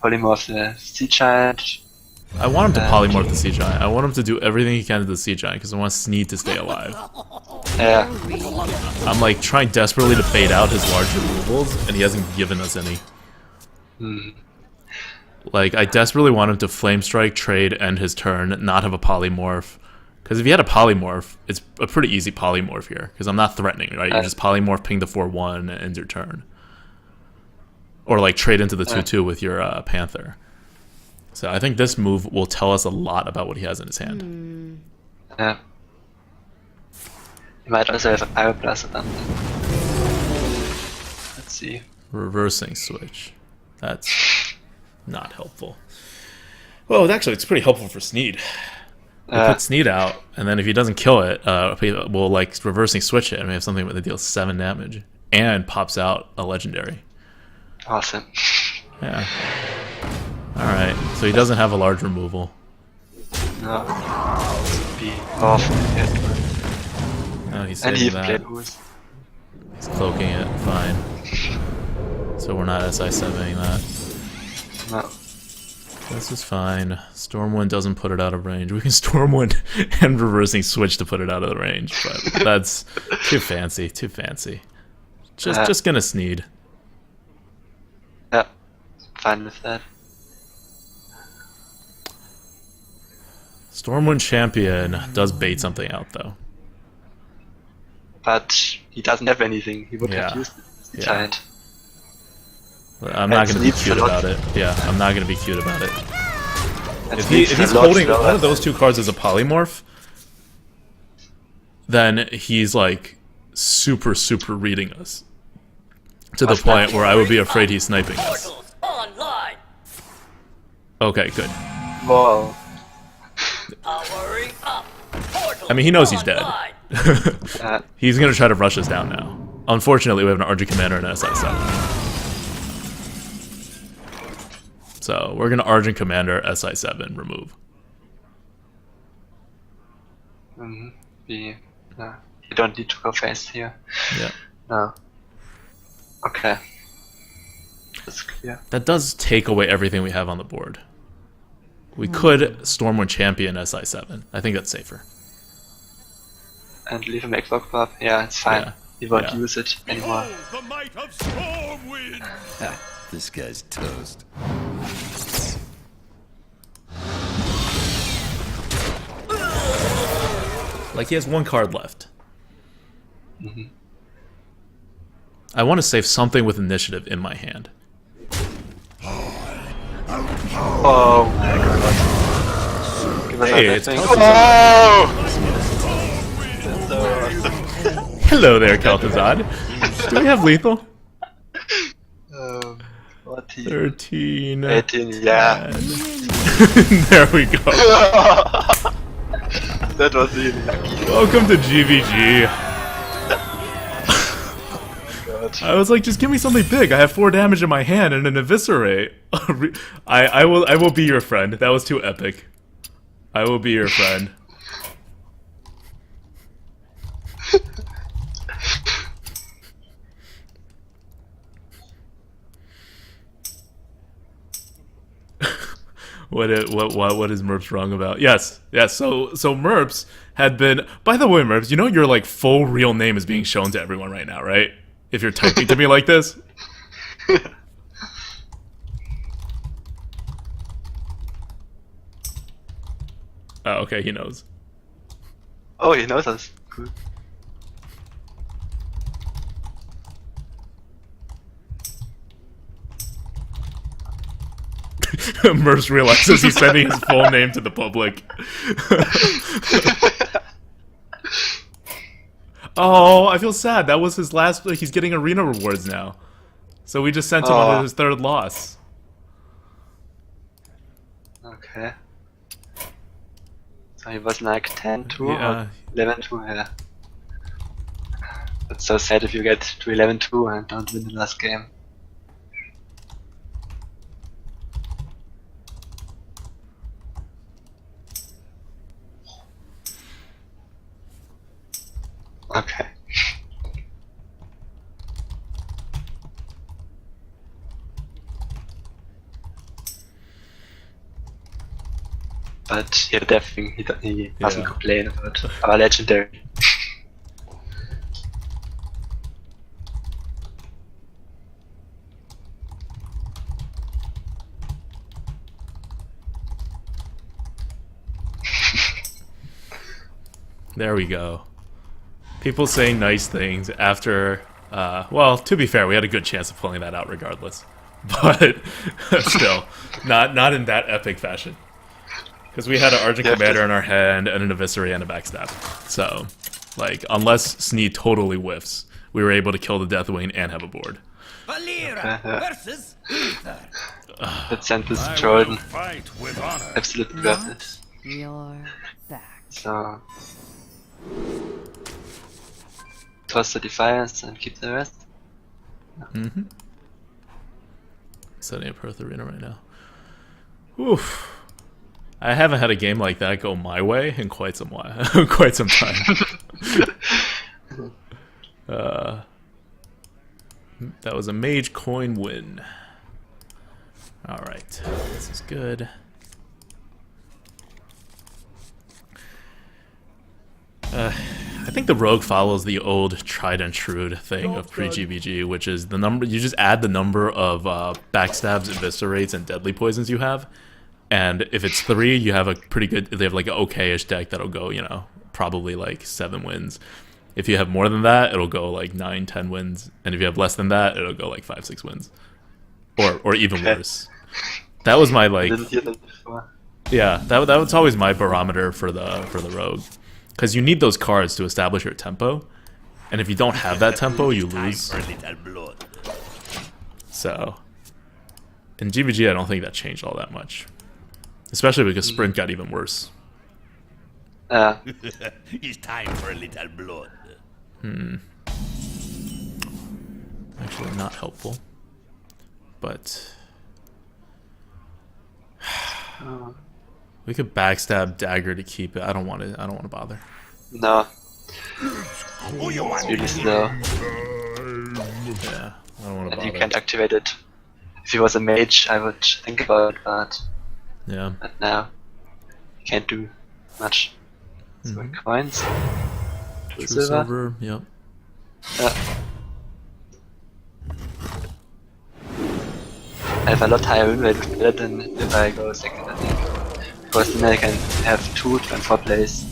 polymorph the Sea Giant. I want him to polymorph the Sea Giant. I want him to do everything he can to the Sea Giant because I want Sneed to stay alive. Yeah. I'm like trying desperately to bait out his large removals, and he hasn't given us any. Like, I desperately want him to Flame Strike, trade, end his turn, not have a polymorph. Because if he had a polymorph, it's a pretty easy polymorph here. Because I'm not threatening, right? You just polymorph, ping the 4/1, and end your turn. Or like trade into the 2/2 with your Panther. So I think this move will tell us a lot about what he has in his hand. Yeah. He might also have a Pyroblast or something. Let's see. Reversing switch. That's not helpful. Well, actually, it's pretty helpful for Sneed. We put Sneed out, and then if he doesn't kill it, we'll like reversing switch it, and we have something that deals 7 damage and pops out a legendary. Awesome. Yeah. All right. So he doesn't have a large removal. No. Be off. No, he's And he saving played that. Ooze. He's cloaking it. Fine. So we're not SI7ing that. No. This is fine. Stormwind doesn't put it out of range. We can Stormwind and reversing switch to put it out of the range, but that's too fancy. Too fancy. Just gonna sneed. Yeah, fine with that. Stormwind champion does bait something out though. But he doesn't have anything. He would have used it. Yeah. Giant. I'm not gonna be Sneed's cute a lot. about it. Yeah, I'm not gonna be cute about it. And If Sneed's he's a lot holding slower. one of those two cards as a polymorph, then he's like super reading us to the What's that? point where I would be afraid he's sniping us. Portals online. Okay, good. Whoa. Powering up. Portals I mean, he knows he's dead. online. He's gonna try to rush us down now. Unfortunately, we have an Argent Commander and an SI7. So we're gonna Argent Commander SI7 remove. You don't need to go fast here. Yeah. No. Okay. That's clear. That does take away everything we have on the board. We could Stormwind Champion SI7. I think that's safer. And leave him make Clock Pop. Yeah, it's fine. Yeah. He won't Yeah. use it anymore. The might of Stormwind! This guy's toast. Like he has one card left. I want to save something with initiative in my hand. Oh my god. Give us Hey, that it's thing. Calthazad. Oh! Hello there, Calthazad. Do we have lethal? 14, 13. 18, yeah. There we go. That was really lucky. Welcome to GVG. God. I was like, just give me something big. I have 4 damage in my hand and an eviscerate. I will be your friend. That was too epic. I will be your friend. What is Merps wrong about? Yes. So Merps had been. By the way, Merps, you know your like full real name is being shown to everyone right now, right? If you're typing to me like this. Oh, okay, he knows. Oh, he knows us. Cool. Merps realizes he's sending his full name to the public. Oh, I feel sad. That was his last. He's getting arena rewards now, so we just sent him on his 3rd loss. Okay. So he was like 10-2 Yeah. or 11-2, yeah. That's so sad if you get to 11-2 and don't win the last game. Okay. But yeah, definitely he doesn't Yeah. complain about our legendary. There we go. People saying nice things after. Well, to be fair, we had a good chance of pulling that out regardless, but still, not in that epic fashion. Because we had an Argent Commander in our hand and an Eviscerate and a Backstab. So, like, unless Sneed totally whiffs, we were able to kill the Deathwing and have a board. Valera versus Ether. Let's send this I to Jordan. will fight with honor. Absolutely worth it. Your back. So toss the Defiance and keep the rest. Mm-hmm. Setting up Perth Arena right now. Oof. I haven't had a game like that go my way in quite some while, quite some time. That was a mage coin win. All right, this is good. I think the rogue follows the old tried and true thing of pre-GBG, which is the number. You just add the number of backstabs, eviscerates, and deadly poisons you have, and if it's 3, you have a pretty good. They have like an okay-ish deck that'll go, you know, probably like 7 wins. If you have more than that, it'll go like 9, 10 wins, and if you have less than that, it'll go like 5, 6 wins, or even worse. That was my like. Didn't hear that before. Yeah, that was always my barometer for the rogue, because you need those cards to establish your tempo, and if you don't have that tempo, you lose. For a little blood. So, in GVG, I don't think that changed all that much, especially because sprint got even worse. It's time for a little blood. Actually, not helpful, but we could backstab dagger to keep it. I don't want to. I don't want to bother. No, Who you want? it's really slow, Yeah, I don't want to and you bother. can't activate it. If he was a mage, I would think about it, but Yeah. now you can't do much. So coins, 2 True silver. silver. Yep. I have a lot higher win rate with that than if I go second, I think. Because then I can have 2 to 4 plays,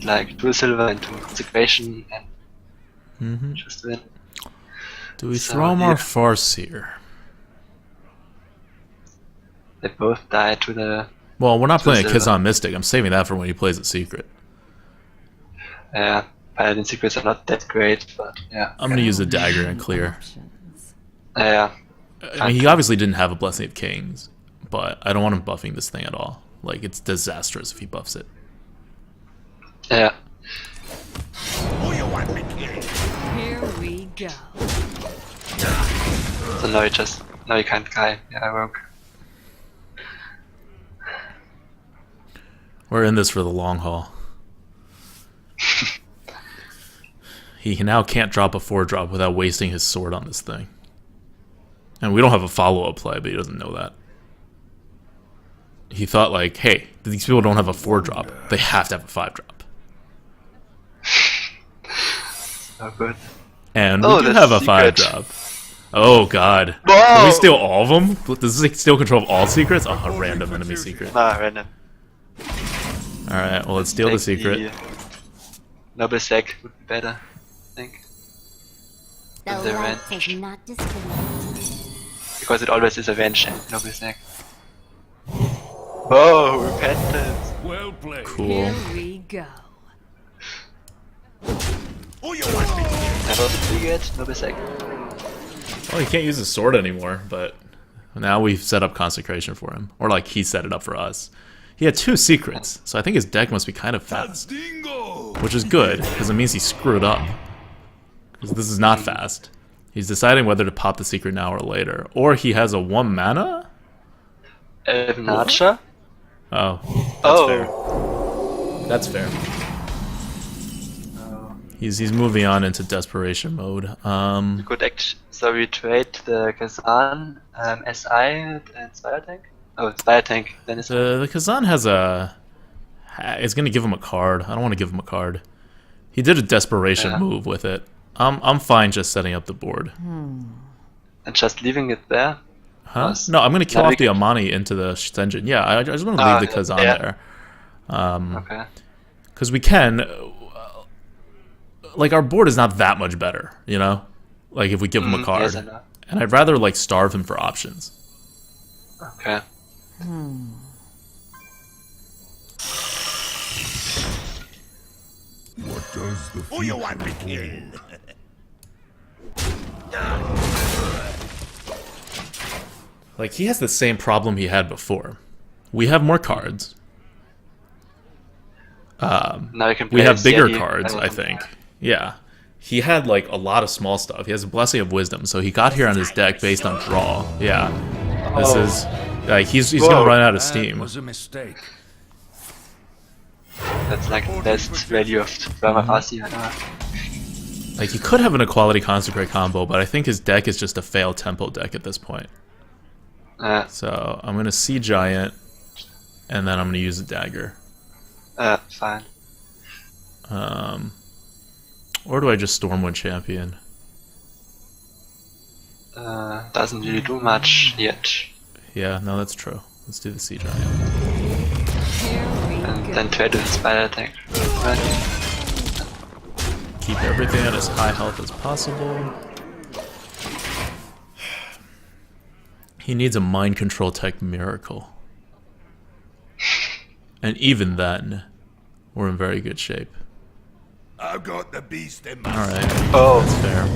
like 2 silver and 2 consecration, and just win. Do we So, throw him yeah. our farce here? They both die to the. Well, we're not playing a silver. Kazan Mystic. I'm saving that for when he plays it secret. Paladin secrets are not that great, but yeah. I'm gonna use a dagger and clear. Options. Yeah. I mean, he obviously didn't have a Blessing of Kings, but I don't want him buffing this thing at all. Like, it's disastrous if he buffs it. Yeah. Who you want me kill? Here we go. So now you can't guy. Yeah, rogue. We're in this for the long haul. He now can't drop a 4-drop without wasting his sword on this thing. And we don't have a follow-up play, but he doesn't know that. He thought like, hey, these people don't have a 4-drop. They have to have a 5-drop. Oh, good. And Oh, we do that's have a secret. 5-drop. Oh god. Whoa! Can we steal all of them? Does this steal control of all secrets? Oh, a random enemy secret. Nah, random. Alright, well let's steal the secret. Noble sec would be better, I think. The And the light revenge. is not discriminating. Because it always is revenge and noble sec. Oh, repentance. Well played. Cool. Here we go. Who you want me kill? Never forget noble sec. Well, he can't use his sword anymore, but now we've set up consecration for him. Or like he set it up for us. He had 2 secrets, so I think his deck must be kind of fast. Dingo. Which is good, because it means he screwed up. Because this is not fast. He's deciding whether to pop the secret now or later. Or he has a 1 mana? Elven Archer? Oh, Oh. that's fair. He's moving on into desperation mode. You could so we trade the Kazan, SI, and Spire Tank? Oh, Spire Tank, then it's The Kazan has a... It's going to give him a card. I don't want to give him a card. He did a desperation Yeah. move with it. I'm fine just setting up the board. and just leaving it there. Huh? Plus- No, I'm going to kill Now off we the can- Amani into the Shitenjin. Yeah, I just want to leave the Kazan yeah. there. Okay. Because we can... like, our board is not that much better, you know? Like, if we give him a card. Yes, I know. And I'd rather, like, starve him for options. Okay. What does the Who you want me kill? Like, he has the same problem he had before. We have more cards. Now you can play We have bigger CID. cards, I don't think. know. Yeah. He had, like, a lot of small stuff. He has a Blessing of Wisdom, so he got here on his deck based on draw. Yeah. This Oh. is... Like, he's Whoa. gonna run out of That steam. was a mistake. That's like the best value of Drama Farsi, I know. Like, he could have an Equality Consecrate combo, but I think his deck is just a failed tempo deck at this point. So I'm gonna Sea Giant, and then I'm gonna use a dagger. Fine. Or do I just Stormwind Champion? Doesn't really do much yet. Yeah, no, that's true. Let's do the Sea Giant. Here we And go. then trade with spider attack. Right. Keep everything at as high health as possible. He needs a mind control tech miracle. And even then, we're in very good shape. I've got the beast in my Alright, Oh, that's fair.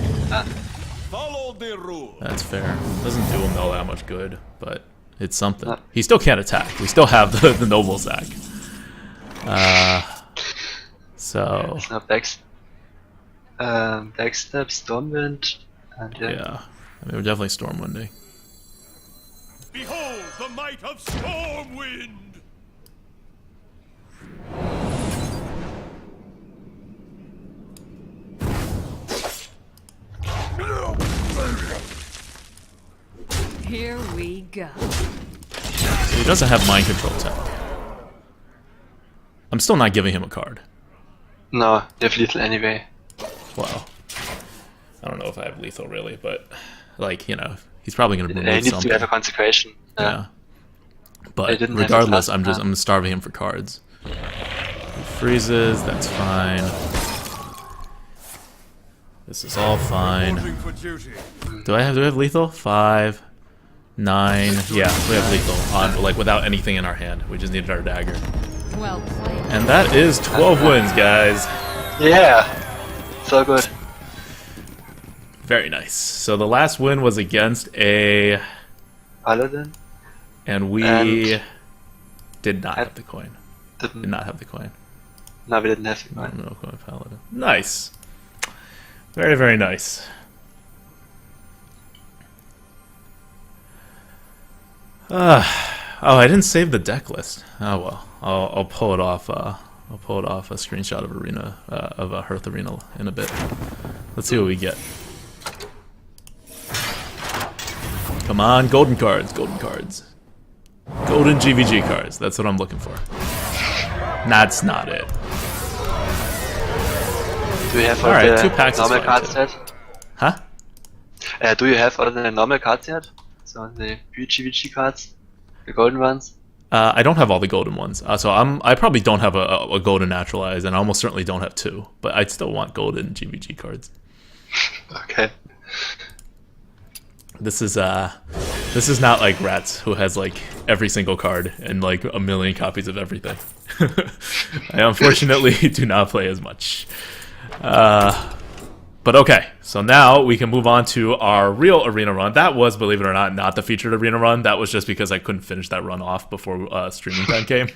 Follow the rule. That's fair. Doesn't do him all that much good, but it's something. He still can't attack. We still have the Noble Sack. So, so backstep, Stormwind, and yeah. I mean, we're definitely Stormwinding. Behold the might of Stormwind. Here we go. So he doesn't have mind control tech. I'm still not giving him a card. No, you have lethal anyway. Well, I don't know if I have lethal really, but like, you know, he's probably gonna He remove needs something. to have a consecration. Yeah. They But didn't have it regardless, last time. I'm starving him for cards. He freezes, that's fine. This is all fine. Holding for duty. Do we have lethal? 5, 9. Yeah, we have lethal on, like, without anything in our hand. We just needed our dagger. Well played. And that is 12 wins, guys. Yeah, so good. Very nice. So the last win was against a, Paladin and we And- did not have the coin. Did didn't. not have the coin. No, we didn't have the coin. No coin paladin. Nice. Very, very nice. Oh, I didn't save the deck list. Oh well, I'll pull it off. I'll pull it off a screenshot of arena of a Hearth Arena in a bit. Let's see what we get. Come on, golden cards, golden cards, golden GVG cards. That's what I'm looking for. That's not it. Do you have all Alright, the 2 packs is normal fine, cards too. yet? Huh? Do you have all the normal cards yet? So the GVG cards? The golden ones? I don't have all the golden ones, so I probably don't have a golden naturalize, and I almost certainly don't have 2. But I'd still want golden GVG cards. Okay. This is not like Rats, who has like every single card and like a million copies of everything. I unfortunately do not play as much. But okay, so now we can move on to our real arena run. That was, believe it or not the featured arena run. That was just because I couldn't finish that run off before streaming time came.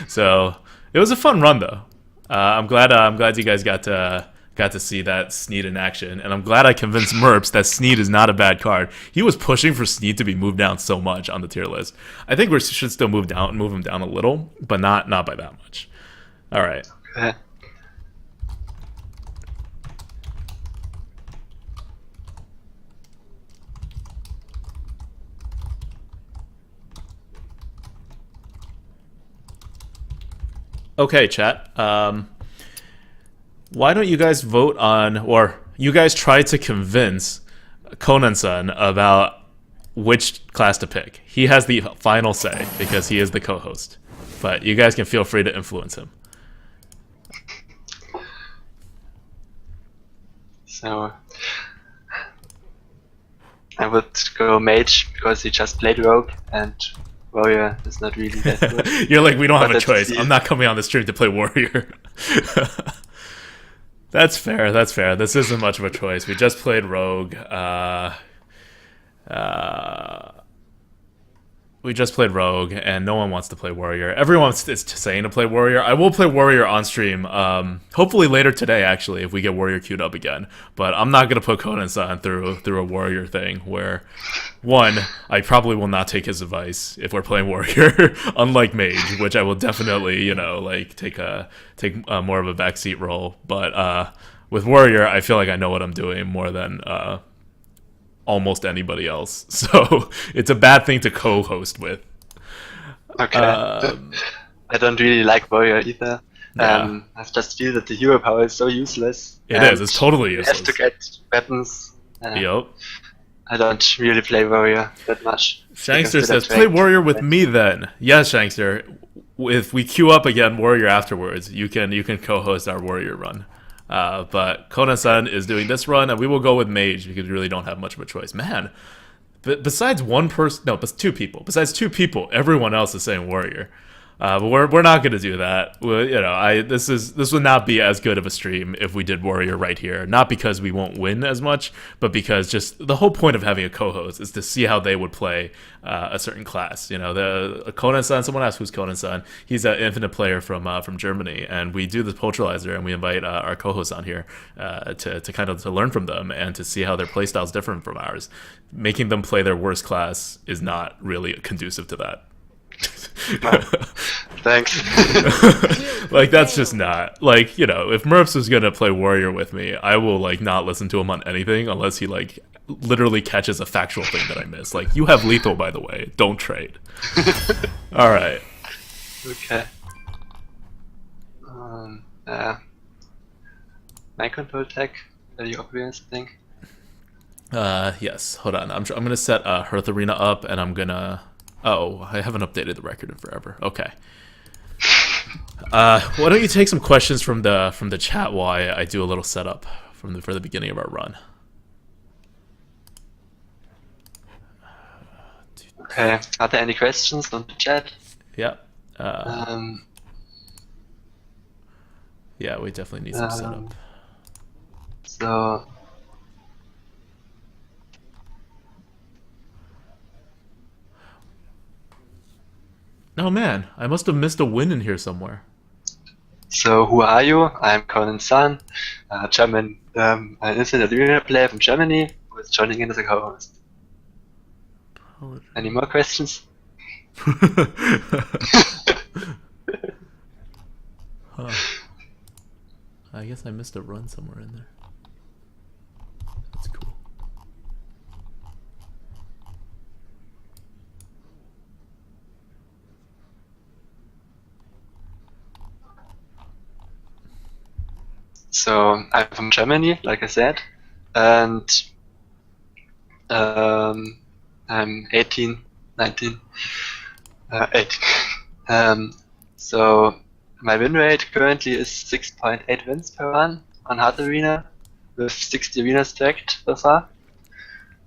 So it was a fun run though. I'm glad you guys got to see that Sneed in action, and I'm glad I convinced Merps that Sneed is not a bad card. He was pushing for Sneed to be moved down so much on the tier list. I think we should still move him down a little, but not by that much. All right. Okay. Okay, chat. Why don't you guys vote on, or you guys try to convince Conansson about which class to pick? He has the final say because he is the co-host, but you guys can feel free to influence him. So I would go mage because he just played rogue and warrior is not really that good. You're like, we don't have But a choice. that's- I'm not coming on the stream to play warrior. That's fair. That's fair. This isn't much of a choice. We just played rogue. We just played rogue, and no one wants to play warrior. Everyone is saying to play warrior. I will play warrior on stream. Hopefully later today, actually, if we get warrior queued up again. But I'm not gonna put Conan-san through a warrior thing where, one, I probably will not take his advice if we're playing warrior, unlike mage, which I will definitely, like take more of a backseat role. But with warrior, I feel like I know what I'm doing more than almost anybody else. So it's a bad thing to co-host with. Okay. I don't really like warrior either. Yeah. I just feel that the hero power is so useless. It is. It's totally You useless. have to get weapons. Yep. I don't really play warrior that much. Shankster Because says, the "Play track- warrior with me then." Yes, Shankster. If we queue up again warrior afterwards, you can co-host our warrior run. But Conansson is doing this run, and we will go with mage because we really don't have much of a choice. Man, besides one person, no, but two people. Besides two people, everyone else is saying warrior. But we're not going to do that. This would not be as good of a stream if we did warrior right here. Not because we won't win as much, but because just the whole point of having a co-host is to see how they would play a certain class. You know, the Conansson. Someone asked who's Conansson. He's an infinite player from Germany, and we do the Poultryizer, and we invite our co-hosts on here to kind of to learn from them and to see how their playstyle is different from ours. Making them play their worst class is not really conducive to that. Thanks. Like, that's just not, like, you know, if Merps is gonna play warrior with me, I will like not listen to him on anything unless he like literally catches a factual thing that I miss. Like, you have lethal, by the way, don't trade. All right. Okay. My control tech, very obvious thing. Yes, hold on, I'm gonna set Hearth Arena up, and I'm gonna, oh, I haven't updated the record in forever. Okay. Why don't you take some questions from the chat while I do a little setup for the beginning of our run? Okay. Are there any questions on the chat? Yeah. Um, Yeah, we definitely need some setup. so Oh man, I must have missed a win in here somewhere. So who are you? I'm Conansson, German, an infinite arena player from Germany who is joining in as a co-host. Any more questions? Huh. I guess I missed a run somewhere in there. That's cool. So I'm from Germany, like I said, and I'm 18, 19, 18. So my win rate currently is 6.8 wins per run on Hard Arena, with 60 arenas stacked so far.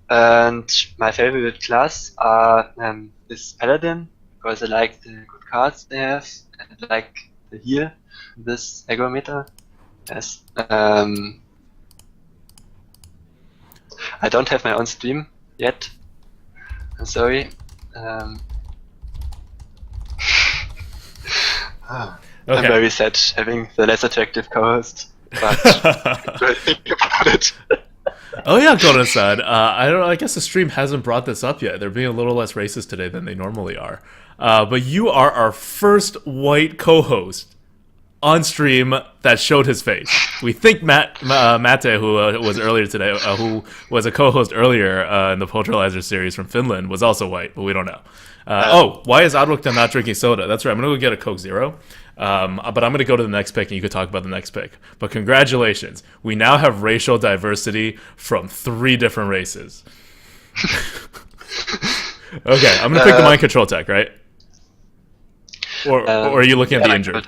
And my favorite class is Paladin, because I like the good cards they have, and I like the heal, this aggro meter. Yes. I don't have my own stream yet. I'm sorry. I'm Okay. very sad having the less attractive co-host, but I think about it. Oh yeah, Conan-san. I don't know. I guess the stream hasn't brought this up yet. They're being a little less racist today than they normally are. But you are our first white co-host on stream that showed his face. We think Mate, who was earlier today, who was a co-host earlier in the Poultryizer series from Finland, was also white, but we don't know. Why is Adwokta not drinking soda? That's right. I'm gonna go get a Coke Zero. But I'm going to go to the next pick, and you could talk about the next pick. But congratulations. We now have racial diversity from 3 different races. Okay, I'm going to pick the mind control tech, right? Or are you looking at the injured?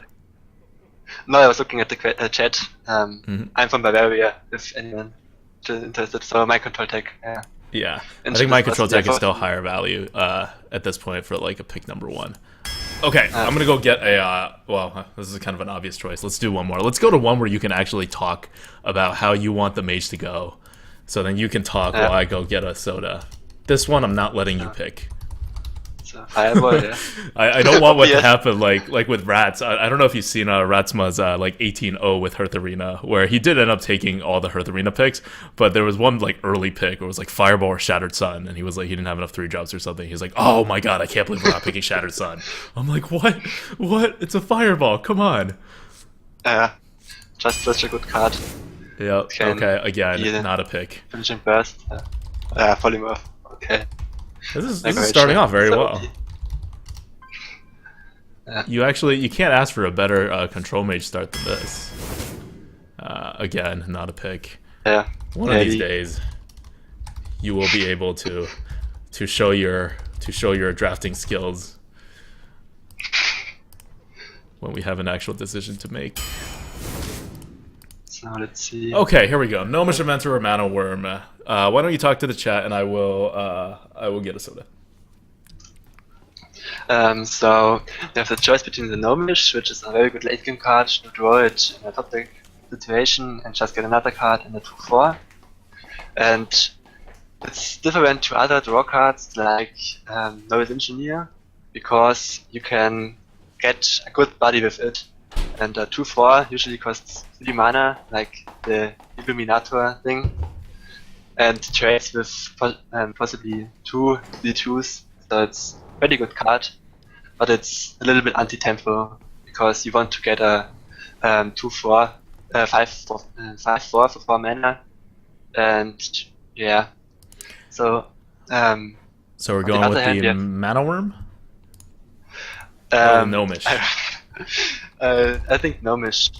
No, I was looking at the chat. I'm from Bavaria, if anyone is interested. So mind control tech. Yeah, I think mind control tech is still higher value at this point for like a pick number 1. Okay, I'm gonna go get a, this is kind of an obvious choice. Let's do one more. Let's go to one where you can actually talk about how you want the mage to go. So then you can talk while I go get a soda. This one I'm not letting you pick. So fireball, yeah. I don't want what to happen like with Rats. I don't know if you've seen Ratsma's like 18-0 with Hearth Arena, where he did end up taking all the Hearth Arena picks, but there was one like early pick where it was like Fireball or Shattered Sun, and he was like, he didn't have enough 3-drops or something. He's like, oh my god, I can't believe we're not picking Shattered Sun. I'm like, what? It's a Fireball, come on. Just such a good card. Yeah, okay, again, not a pick. Finishing burst. Polymorph. Okay. This is Like starting Rachel. off very So, well. You can't ask for a better control mage start than this. Again, not a pick. Yeah. One of these days, you will be able to show your drafting skills when we have an actual decision to make. So let's see. Okay, here we go. Gnomish Inventor or Mana Worm. Why don't you talk to the chat and I will get a soda. So you have the choice between the Gnomish, which is a very good late game card to draw it in a top deck situation and just get another card in the 2/4. And it's different to other draw cards like Novice Engineer because you can get a good body with it. And 2/4 usually costs 3 mana, like the Illuminator thing, and trades with possibly 2 D2s, so it's a very good card, but it's a little bit anti-tempo because you want to get a 2/4, 5/4 for 4 mana, and yeah, so So we're on the going other with hand, the we have- Mana Worm? Or the Gnomish? I think Gnomish,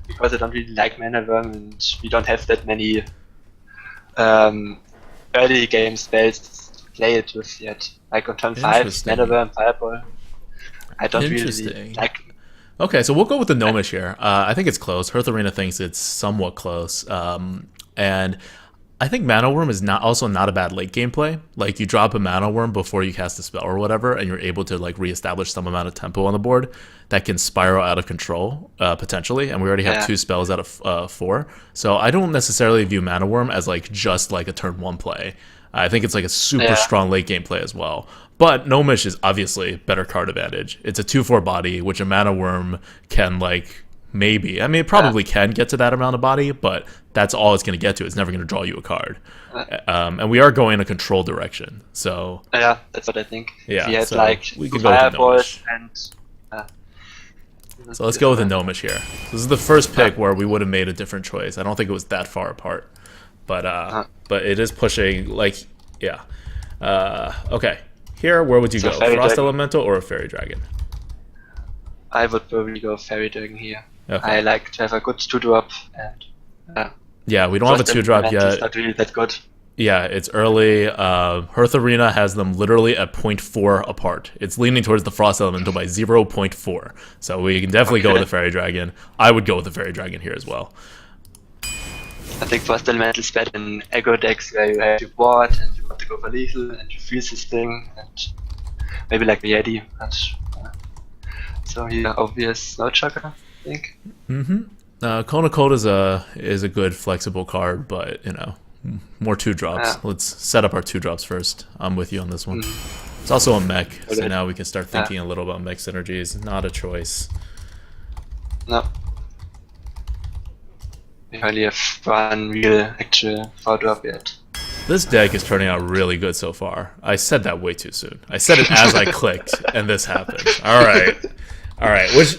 because I don't really like Mana Worm and we don't have that many early game spells to play it with yet. Like on turn 5, Interesting. Mana Worm, Fireball. I don't really Interesting. like. Okay, so we'll go with the Gnomish here. I think it's close. Hearth Arena thinks it's somewhat close. And I think Mana Worm is also not a bad late game play. Like, you drop a Mana Worm before you cast a spell or whatever, and you're able to like reestablish some amount of tempo on the board that can spiral out of control, potentially. And we already have Yeah. 2 spells out of 4. So I don't necessarily view Mana Worm as like just like a turn 1 play. I think it's like a super Yeah. strong late game play as well. But Gnomish is obviously better card advantage. It's a 2/4 body, which a Mana Worm can like maybe. I mean, it probably can get to that amount of body, but that's all it's going to get to. It's never going to draw you a card. And we are going in a control direction. So Yeah, that's what I think. Yeah, If he had so like we 2 can go with the Fireballs and. let's go with the Gnomish here. This is the first pick where we would have made a different choice. I don't think it was that far apart, but it is pushing like yeah. Okay, here where would you So go? Fairy Frost Dragon. Elemental or a Fairy Dragon? I would probably go Fairy Dragon here. Okay. I like to have a good 2-drop and. Yeah, we don't have a Frost 2-drop Elemental is yet. not really that good. Yeah, it's early. Hearth Arena has them literally at 0.4 apart. It's leaning towards the Frost Elemental by 0.4. So we can definitely go with the Fairy Dragon. I would go with the Fairy Dragon here as well. I think Frost Elemental is better in aggro decks where you have your board and you want to go for lethal and you freeze this thing and maybe like the Yeti. And, so here, obvious no chucker, I think. Kona Cold is a good flexible card, but you know, more 2-drops. Yeah. Let's set up our 2-drops first. I'm with you on this one. It's also a mech, so Okay. now we can start thinking a little about mech synergies. Not a choice. No. We only have one real actual 4-drop yet. This deck is turning out really good so far. I said that way too soon. I said it as I clicked, and this happened. All right.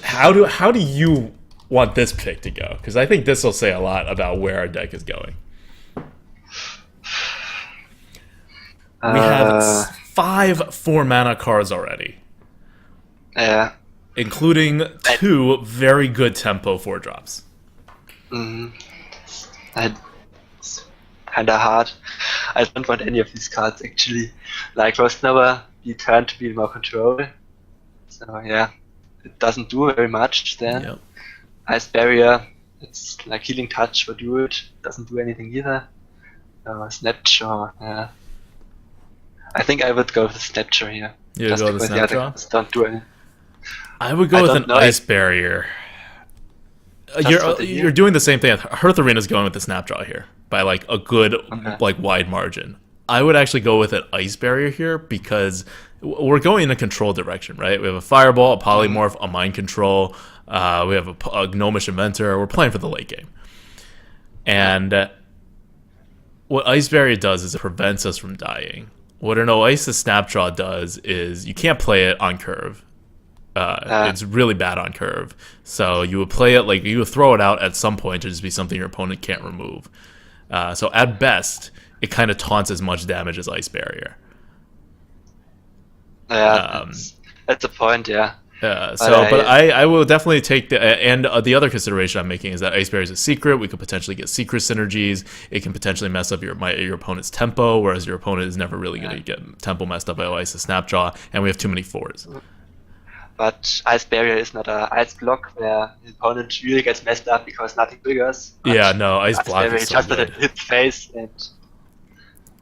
How do you want this pick to go? Because I think this will say a lot about where our deck is going. We have 5 4-mana cards already, Yeah. including 2 very good tempo 4-drops. It's kinda hard. I don't want any of these cards actually. Like Roast Never, be turned to be more control. So yeah, it doesn't do very much then. Yep. Ice Barrier, it's like Healing Touch for Druid, doesn't do anything either. Snapjaw, yeah. I think I would go with Snapjaw here. You would Just go with because the other Snapjaw? cards don't do anything. I would go I with don't an know. Ice Barrier. what they You're doing the same thing. Hearth Arena's going with the Snapjaw here by like a good, like wide margin. I would actually go with an Ice Barrier here because we're going in a control direction, right? We have a Fireball, a Polymorph, a Mind Control. We have a Gnomish Inventor. We're playing for the late game. And what Ice Barrier does is it prevents us from dying. What an Oasis Snapjaw does is you can't play it on curve. It's really bad on curve. So you would play it like you would throw it out at some point to just be something your opponent can't remove. So at best, it kind of taunts as much damage as Ice Barrier. Yeah, that's the point. Yeah. But I will definitely take the other consideration I'm making is that Ice Barrier is a secret. We could potentially get secret synergies. It can potentially mess up your opponent's tempo, whereas your opponent is never really going to get tempo messed up by Ice Snapjaw, and we have too many 4s. But Ice Barrier is not a ice block where the opponent really gets messed up because nothing triggers. Yeah, no, Ice Block Barrier is so just good. hit face and.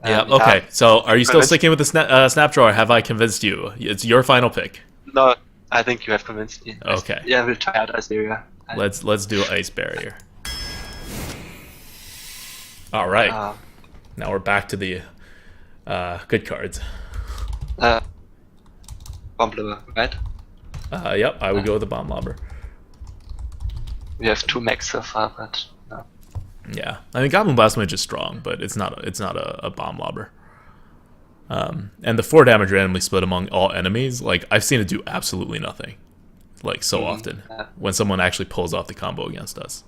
Yeah. Okay. So, are you still sticking with the Snapjaw, or have I convinced you? It's your final pick. No, I think you have convinced me. Okay. Yeah, we'll try out Ice Barrier. Let's do Ice Barrier. All right. Now we're back to the good cards. Bomb Blubber, right? Yep. I would go with the Bomb Lobber. We have 2 mechs so far, but no. Yeah, I mean Goblin Blast Mage is strong, but it's not a Bomb Lobber. And the 4 damage randomly split among all enemies, like I've seen it do absolutely nothing, like so often when someone actually pulls off the combo against us.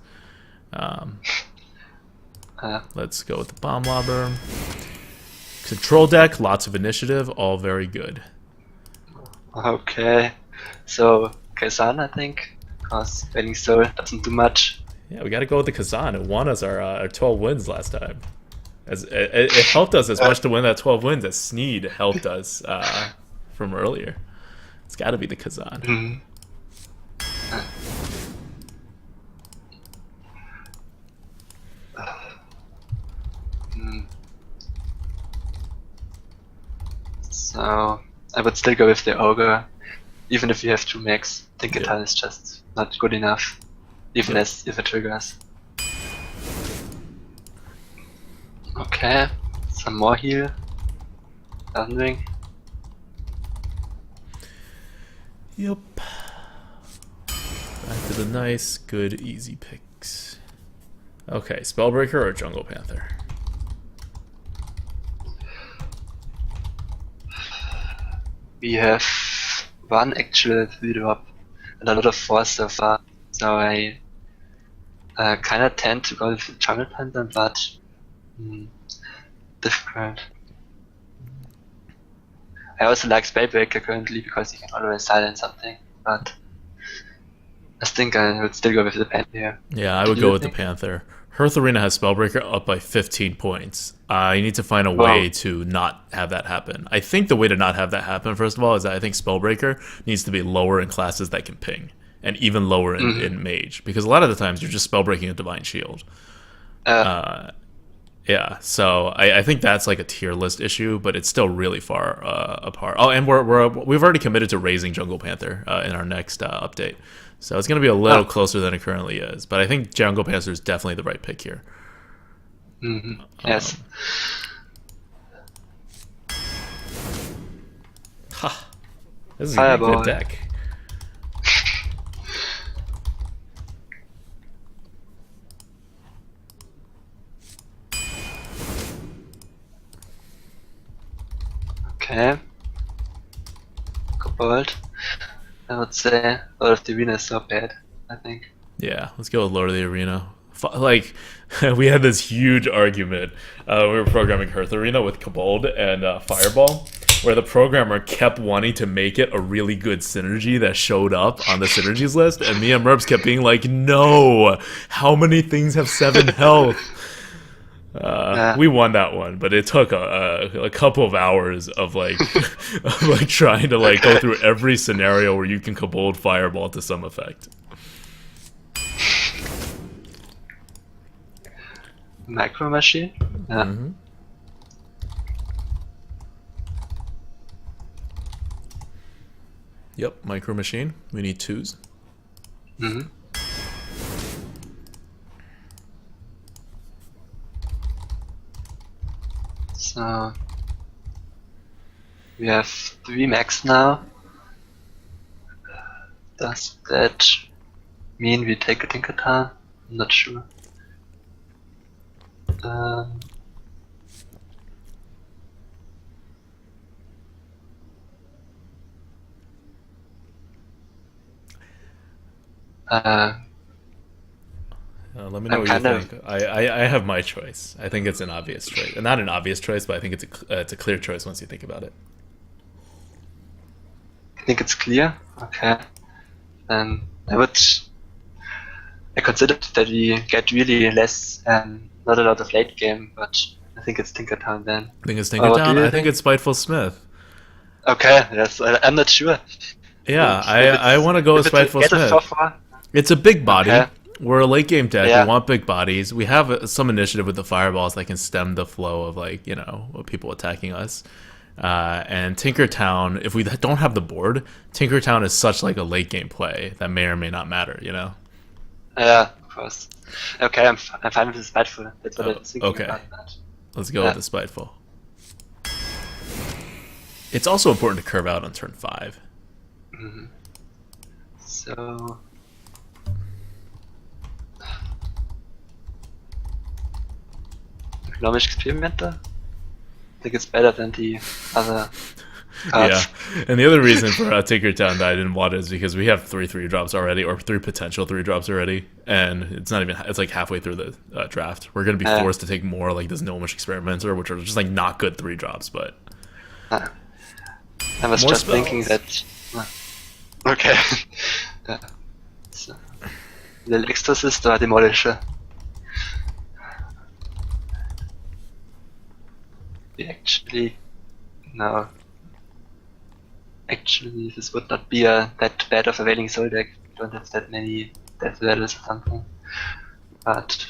Let's go with the Bomb Lobber. Control deck, lots of initiative, all very good. Okay, so Kazan, I think, because Bending Soul doesn't do much. Yeah, we got to go with the Kazan. It won us our 12 wins last time. As it helped us as much to win that 12 wins as Sneed helped us from earlier. It's got to be the Kazan. So I would still go with the Ogre, even if you have 2 mechs. Tinkerton is just not good enough, even if it triggers. Okay, some more heal. Thundering. Yep. Back to the nice, good, easy picks. Okay, Spellbreaker or Jungle Panther? We have 1 actual 3-drop and a lot of 4 so far, so I kinda tend to go with the Jungle Panther, but difficult. I also like Spellbreaker currently because you can always silence something, but I think I would still go with the Panther here. Yeah, I would go with the Panther. Hearth Arena has Spellbreaker up by 15 points. You need to find a way to not have that happen. I think the way to not have that happen, first of all, is that I think Spellbreaker needs to be lower in classes that can ping, and even lower in Mage, because a lot of the times you're just Spellbreaking a Divine Shield. Yeah, so I think that's like a tier list issue, but it's still really far apart. Oh, and we've already committed to raising Jungle Panther in our next update, so it's going to be a little closer than it currently is. But I think Jungle Panther is definitely the right pick here. Yes. This is a good Fireball. deck. Okay. Kobold. I would say Lord of the Arena is so bad, I think. Yeah, let's go with Lord of the Arena. Like, we had this huge argument. We were programming Hearth Arena with Kobold and Fireball, where the programmer kept wanting to make it a really good synergy that showed up on the synergies list, and me and Merps kept being like, no! How many things have 7 health? We won that one, but it took a couple of hours of like of like trying to like go through every scenario where you can Kobold Fireball to some effect. Micro Machine? Yeah. Yep, Micro Machine. We need 2s. So we have 3 mechs now. Does that mean we take a Tinkerton? I'm not sure. Let me know I'm what you kind of- think. I have my choice. I think it's an obvious choice. Not an obvious choice, but I think it's a clear choice once you think about it. I think it's clear. Okay. Then I considered that we get really less, not a lot of late game, but I think it's Tinkertown then. I think it's What do Tinkertown. you I think it's Spiteful Smith. Okay, yes, I'm not sure. Yeah, If I it's- want to go with if it's a Spiteful get a Smith. software, It's a big body. Okay. We're a late game deck. Yeah. We want big bodies. We have some initiative with the fireballs that can stem the flow of people attacking us. And Tinkertown, if we don't have the board, Tinkertown is such like a late game play that may or may not matter. Yeah, of course. Okay, I'm fine with the Spiteful. That's what I was thinking okay. about that. Let's go with the Spiteful. It's also important to curve out on turn 5. So... Economic Experimenter? I think it's better than the other cards. Yeah, and the other reason for Tinkertown that I didn't want it is because we have 3 drops already, or 3 potential 3 drops already, and it's like halfway through the draft. We're gonna be forced to take more like this Gnomish Experimenter, which are just like not good 3 drops, but I was More just spells. thinking that... Okay. Yeah. So, the Exorcist or Demolisher? We actually... No. Actually, this would not be that bad of a Wailing Soul deck. We don't have that many Death Rattles or something. But...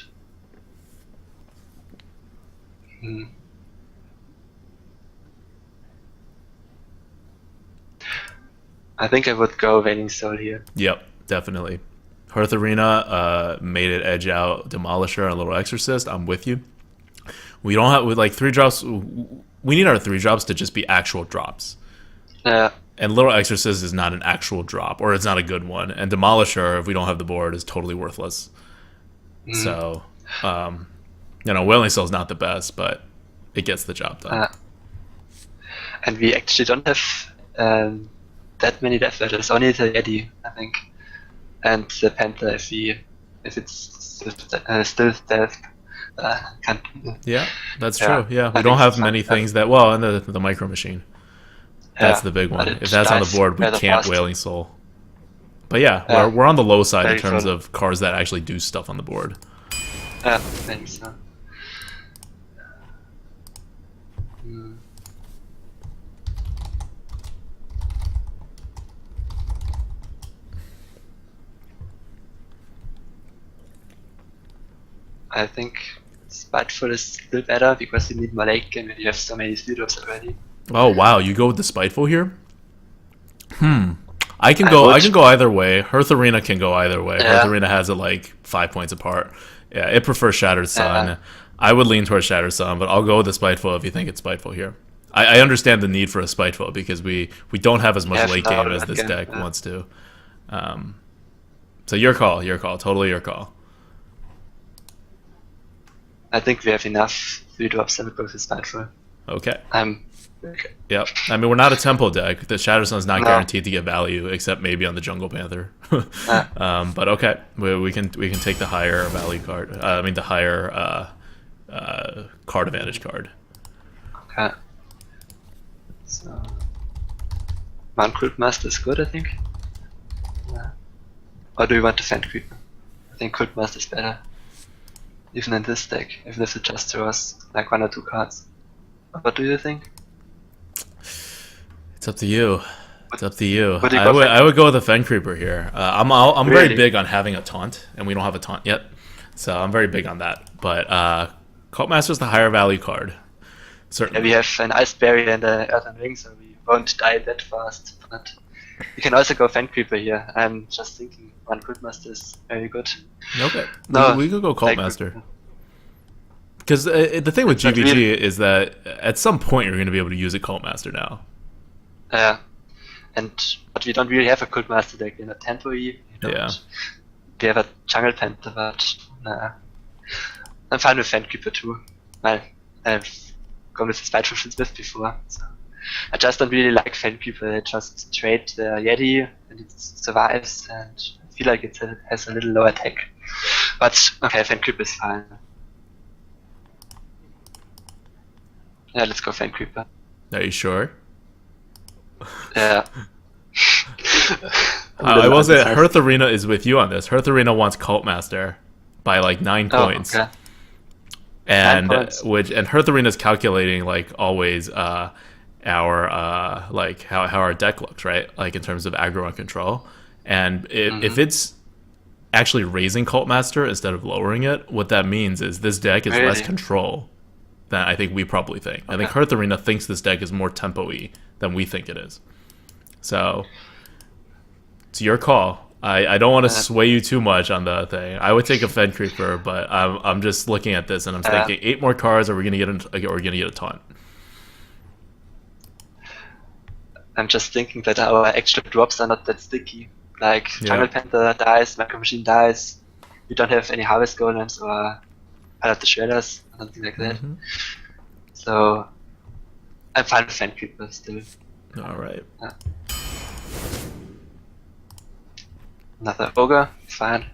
I think I would go Wailing Soul here. yep, definitely. Hearth Arena made it edge out Demolisher and Little Exorcist. I'm with you. We don't have with like 3 drops. We need our 3 drops to just be actual drops. And Little Exorcist is not an actual drop, or it's not a good one. And Demolisher, if we don't have the board, is totally worthless. So, Wailing Soul is not the best, but it gets the job done. And we actually don't have that many Death Rattles, only the Yeti, I think. And the Panther, if it's still stealth, can't. Yeah, that's Yeah, true. Yeah, I we think don't have it's many something. things that. Well, and the Micro Machine. That's the big one. but it If that's on the dies board, we rather can't fast. Wailing Soul. But yeah, Yeah. we're on the low side in Very terms fun. of cards that actually do stuff on the board. Yeah, I think so. I think Spiteful is still better because you need more late game and you have so many speed-ups already. Oh wow, you go with the Spiteful here? I can I go. would. I can go either way. Hearth Arena can go either way. Yeah. Hearth Arena has it like 5 points apart. Yeah, it prefers Shattered Sun. Yeah. I would lean towards Shattered Sun, but I'll go with the Spiteful if you think it's Spiteful here. I understand the need for a Spiteful because we don't have as much Yeah, late no, game as this again, deck yeah. wants to. So your call, totally your call. I think we have enough 3-drops that would go with Spiteful. Okay. Okay. Yep. I mean, we're not a tempo deck. The Shattered Sun's not No. guaranteed to get value, except maybe on the Jungle Panther. But okay, we can take the higher value card. I mean, the higher card advantage card. Okay. So, Mount Crypt Master is good, I think. Yeah. Or do you want to Fend Creeper? I think Crypt Master is better. Even in this deck, even if it just throws like 1 or 2 cards. What do you think? It's up to you. It's up to you. What do you go for? I would go with a Fen Creeper here. I'm Really? very big on having a taunt, and we don't have a taunt yet, so I'm very big on that. But Cult Master's the higher value card. Yeah, Certainly. we have an Ice Barrier and an Earthen Ring, so we won't die that fast. But you can also go Fend Creeper here. I'm just thinking one Crypt Master is very good. Okay. No, we could go Cult like- Master. Because the thing with Not GVG really. is that at some point you're going to be able to use a Cult Master now. Yeah. But we don't really have a Crypt Master deck. We're not tempo-y. Yeah. We have a Jungle Panther, but nah. I'm fine with Fend Creeper too. Well, I've gone with the Spiteful Smith before, so I just don't really like Fend Creeper. They just trade the Yeti and it survives, and I feel like it has a little low attack. But okay, Fan Creeper is fine. Yeah, let's go Fan Creeper. Are you sure? Yeah. I will say Hearth Arena is with you on this. Hearth Arena wants Cult Master by like 9 points. Okay. And 9 points. and Hearth Arena is calculating like always our like how our deck looks, right? Like in terms of aggro and control. And if it's actually raising Cult Master instead of lowering it, what that means is this deck is less Really? control than I think we probably think. I think Hearth Arena thinks this deck is more tempo-y than we think it is. So it's your call. I don't want to sway you too much on the thing. I would take a Fed Creeper, but I'm just looking at this and I'm thinking 8 more cards, or we're gonna get a taunt. I'm just thinking that our extra drops are not that sticky. Like Jungle Panther dies, Micro Machine dies. We don't have any Harvest Golems or Pilot the Shredders, or something like that. So I'm fine with Fan Creeper still. All right. Another Ogre, fine.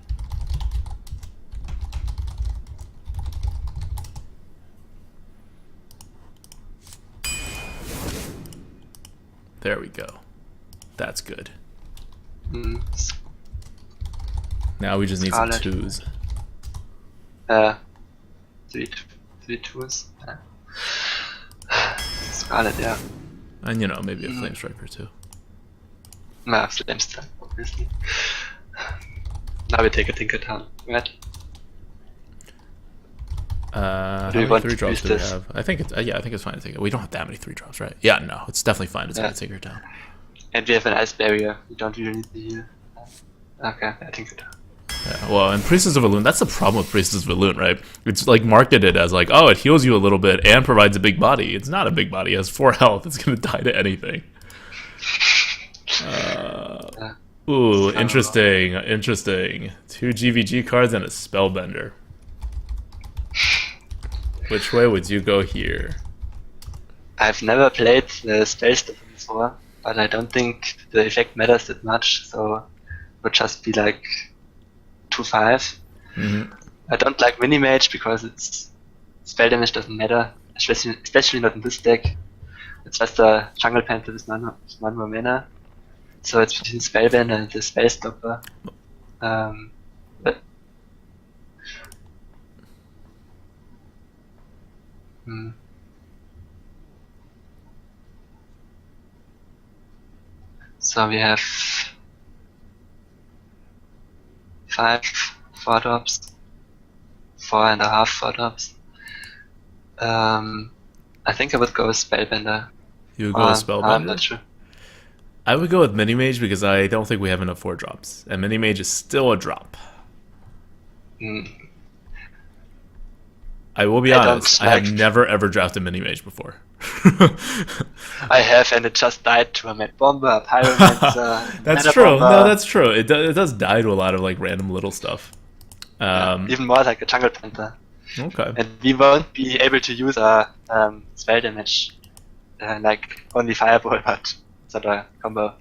There we go. That's good. Mm. Now we just need some Scarlet. 2s. Three twos. Scarlet, yeah. And maybe a Flame Striker too. Nah, Flame Strike, obviously. Now we take a Tinkertown, right? How Do you many want 3 to drops use do we this? have? I think it's fine to take it. We don't have that many 3 drops, right? Yeah, no, it's definitely fine to take Yeah. a Tinkertown. And we have an Ice Barrier, we don't really need the heal. Okay, I Tinkertown. Yeah, well, and Priestess of Elune, that's the problem with Priestess of Elune, right? It's like marketed as like, oh, it heals you a little bit and provides a big body. It's not a big body. It has 4 health. It's going to die to anything. Ooh, interesting. 2 GVG cards and a Spellbender. Which way would you go here? I've never played the Spell Stopper before, but I don't think the effect matters that much, so it would just be like 2/5. I don't like Mini-Mage because its spell damage doesn't matter, especially not in this deck. It's just a Jungle Panther with 1 more mana, so it's between Spellbender and the Spell Stopper. But so we have 5 4-drops, 4.5 4-drops. I think I would go with Spellbender. You would go with I'm Spellbender? not sure. I would go with Mini-Mage because I don't think we have enough 4 drops. And Mini-Mage is still a drop. I will be honest, I have never ever drafted Mini-Mage before. I have, and it just died to a Mad Bomber, a Pyromancer. That's Mana true. Bomber, No, that's true. It does die to a lot of like random little stuff. even more like a Jungle Panther. Okay. And we won't be able to use our spell damage, like only Fireball, but sort of combo.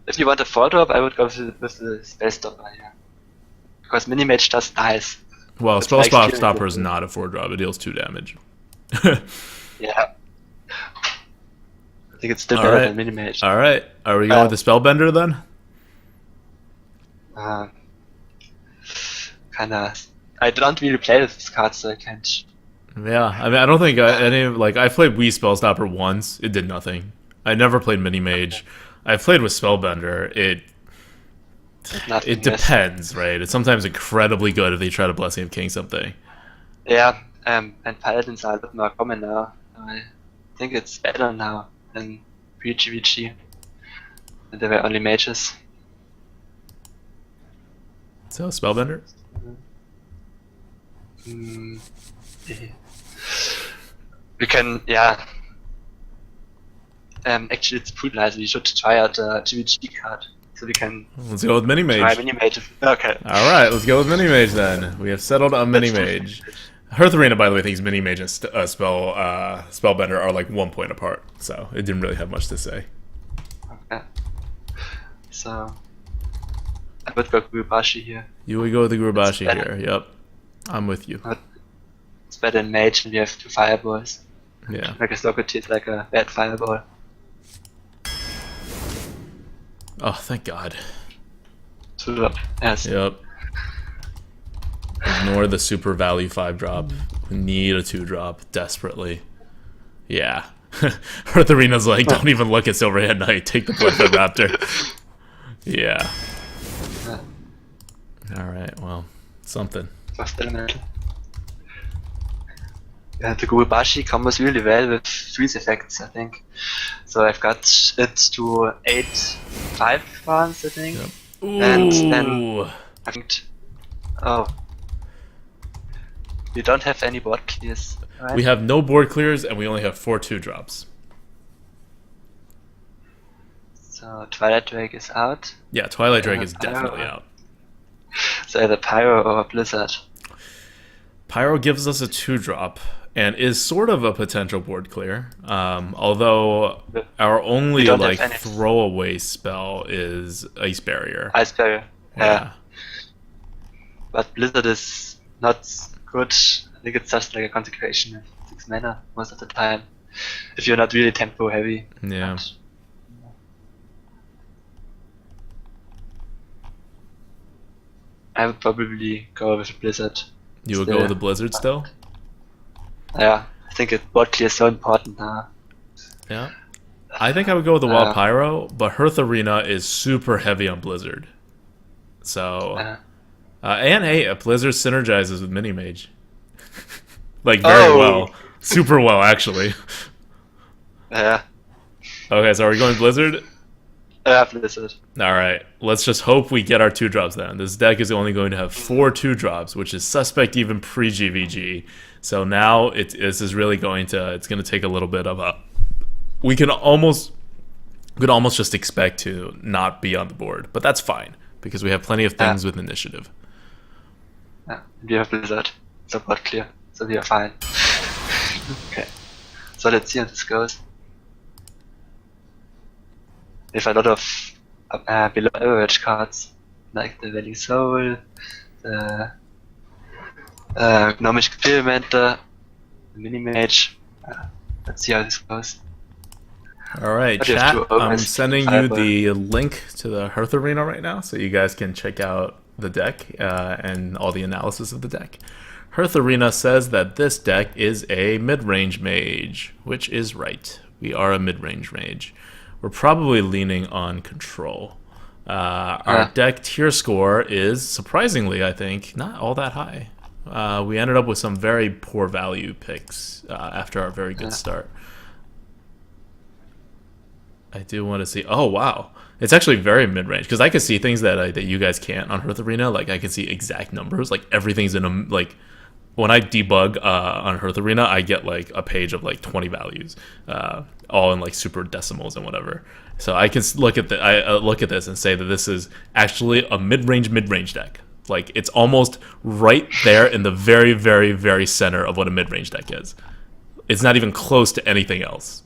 If you want a 4-drop, I would go with the Spell Stopper, yeah. Because Mini-Mage just dies. Well, It's Spell like killing Stopper is people. not a 4-drop. It deals 2 damage. Yeah. I think it's still All better right. than Mini-Mage. All right. Are we going with the Spellbender then? Kinda. I don't really play with this card, so I can't. Yeah. I mean, I don't think I played Wii Spellstopper once. It did nothing. I never played Mini-Mage. I played with Spellbender. It depends, right? It's sometimes incredibly good if they try to Blessing of King something. Yeah, and Paladins are a lot more common now. I think it's better now than pre-GVG. And there were only mages. So, Spellbender? We can, yeah. Actually, it's Poultryizer. We should try out a GVG card. So we can Let's go with Mini-Mage. try Mini-Mage. Okay. Alright, let's go with Mini-Mage then. We have settled on Mini-Mage. Hearth Arena, by the way, thinks Mini-Mage and Spellbender are like 1 point apart, so it didn't really have much to say. Okay. So I would go Gurubashi here. You would go with the Gurubashi It's here. Yep. I'm with you. It's better in mage when you have 2 fireballs. Yeah. Like a Socrates, like a bad fireball. Oh, thank God. So, yes. Yep. Ignore the super value 5-drop. We need a 2-drop desperately. Yeah. Earth Arena's like, don't even look at Silverhand Knight. Take the Bloodfed Raptor. Yeah. Alright, well, something. Just elemental. Yeah, the Gurubashi combos really well with freeze effects, I think. So I've got it to 8-5 rounds, I think. Yep. And then Ooh. I think. Oh. You don't have any board clears, right? We have no board clears, and we only have 4 2-drops. So Twilight Drake is out. Yeah, Twilight Drake is Pyro. definitely out. So either Pyro or Blizzard. Pyro gives us a 2-drop, and is sort of a potential board clear. Although our only We don't have like any. throwaway spell is Ice Barrier. Ice Barrier. Yeah. Yeah. But Blizzard is not good. I think it's just like a consecration of 6 mana most of the time. If you're not really tempo heavy. Yeah. But, I would probably go with Blizzard. You would Still. go with the Blizzard still? Yeah, I think it board clear is so important now. Yeah. I think I would go with the Wild Uh, Pyro, but Hearth Arena is super heavy on Blizzard. So, and hey, Blizzard synergizes with Mini Mage. Like, very Oh. well. Super well, actually. Yeah, Okay, so are we going Blizzard? Blizzard. Alright, let's just hope we get our 2-drops then. This deck is only going to have 4 2-drops, which is suspect even pre-GVG. So now this is really it's going to take a little bit of a... We could almost just expect to not be on the board, but that's fine, because we have plenty of things with initiative. Yeah, we have Blizzard. So board clear. So we are fine. Okay. So let's see how this goes. We have a lot of below average cards, like the Valley Soul, the Gnomish Experimenter, the Mini Mage. Let's see how this goes. Alright, But you chat, have to open I'm it. sending you the link to the Hearth Arena right now, so you guys can check out the deck and all the analysis of the deck. Hearth Arena says that this deck is a mid-range mage, which is right. We are a mid-range mage. We're probably leaning on control. Our deck tier score is, surprisingly, I think, not all that high. We ended up with some very poor value picks after our very good start. I do want to see... Oh, wow. It's actually very mid-range, because I can see things that you guys can't on Hearth Arena. Like, I can see exact numbers. Like, everything's in a... Like, when I debug on Hearth Arena, I get, like, a page of, like, 20 values. All in, like, super decimals and whatever. So I can look at look at this and say that this is actually a mid-range deck. Like, it's almost right there in the very, very, very center of what a mid-range deck is. It's not even close to anything else.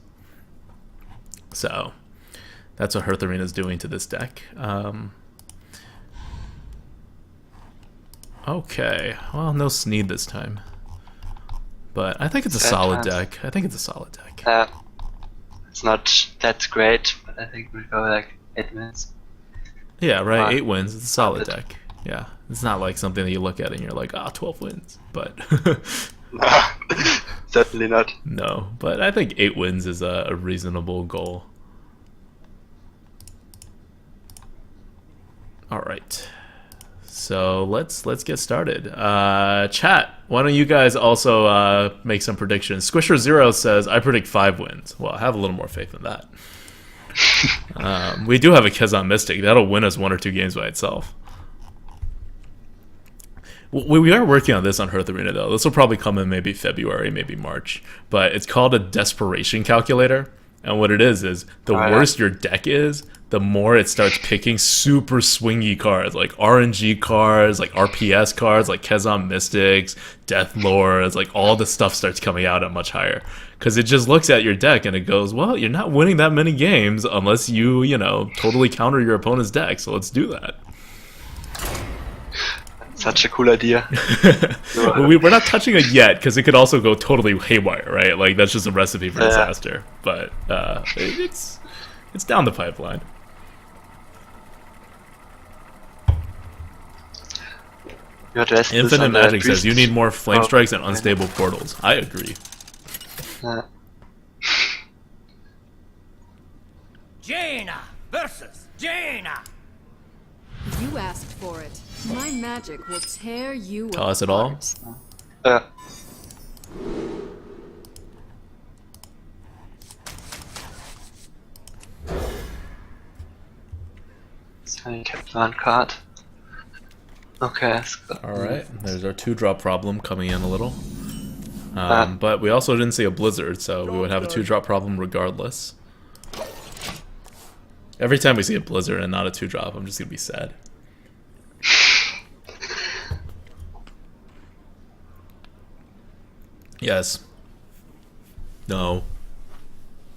So, that's what Hearth Arena is doing to this deck. Okay, well, no Sneed this time. But I think it's a solid deck. I think it's a solid deck. It's not that great, but I think we'll go like 8 wins. Yeah, right, 8 wins. It's a solid deck. Yeah, it's not like something that you look at and you're like, 12 wins. But Certainly not. no, but I think 8 wins is a reasonable goal. All right, so let's get started. Chat, why don't you guys also make some predictions? Squisher0 says, I predict 5 wins. Well, I have a little more faith in that. We do have a Kezan Mystic. That'll win us 1 or 2 games by itself. We are working on this on Hearth Arena, though. This will probably come in maybe February, maybe March. But it's called a desperation calculator. And what it is the worse your deck is, the more it starts picking super swingy cards, like RNG cards, like RPS cards, like Kezan Mystics, Death Lords, like all the stuff starts coming out at much higher. Because it just looks at your deck and it goes, well, you're not winning that many games unless you totally counter your opponent's deck, so let's do that. such a cool idea. Well, we're not touching it yet because it could also go totally haywire, right? Like that's just a recipe for disaster. But it's down the pipeline. You addressed this Infinite on the Magic says priest. you need more flame Oh, strikes and okay. unstable portals. I agree. Jaina versus Jaina. You asked for it. My magic will tear you Tell us it all. apart. So you kept one card. Okay, that's good. Alright, there's our 2-drop problem coming in a little. But we also didn't see a blizzard, so we would have a 2-drop problem regardless. Every time we see a blizzard and not a 2-drop, I'm just gonna be sad. Yes. No. Is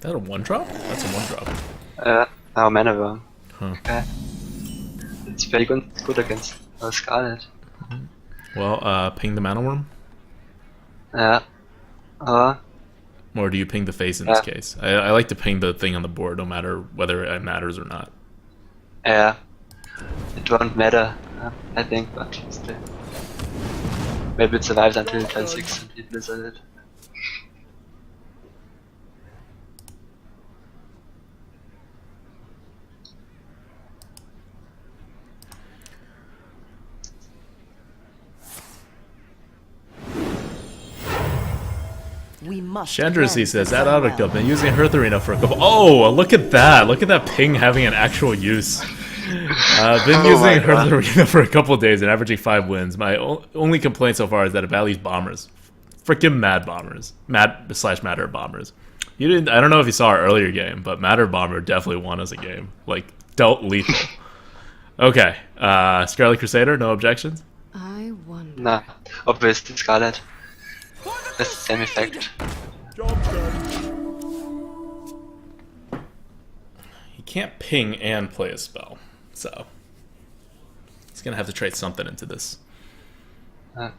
that a 1-drop? That's a 1-drop. Now mana worm. Huh. Okay. It's very good against Scarlet. Well, ping the mana worm? Yeah. Or do you ping the face in this case? I like to ping the thing on the board no matter whether it matters or not. Yeah. It won't matter, I think, but still. Maybe it survives until turn 6 and it blizzarded it. We must. Chandracy cleanse says, the at Sunwell. Autoc, been using Heartharina for a couple. Oh, look at that! Look at that ping having an actual use. Been Oh my using God. Heartharina for a couple of days and averaging 5 wins. My only complaint so far is that it values bombers. Freaking mad bombers. Matter bombers. You didn't. I don't know if you saw our earlier game, but Matter Bomber definitely won us a game. Like, dealt lethal. Okay. Scarlet Crusader, no objections? I wonder. Nah, obviously Scarlet. That's the same effect. He can't ping and play a spell, so he's gonna have to trade something into this. Uh,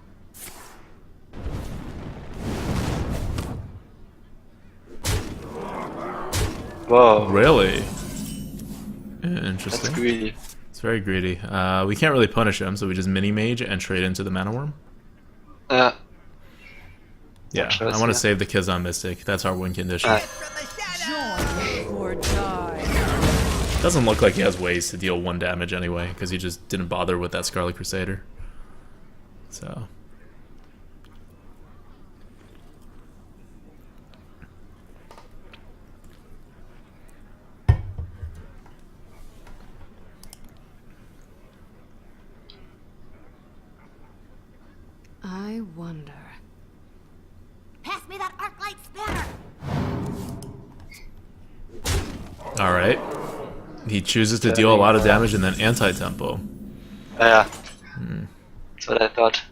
Whoa, Really? that's Interesting. greedy. It's very greedy. We can't really punish him, so we just mini mage and trade into the mana worm. Yeah, Choice, I want to yeah. save the Kizan Mystic. That's our win condition. Or die. Doesn't look like he has ways to deal 1 damage anyway, because he just didn't bother with that Scarlet Crusader. So. I wonder. Pass me that arc light spanner. Alright. He chooses to deal a lot of damage and then anti-tempo. Yeah, that's what I thought.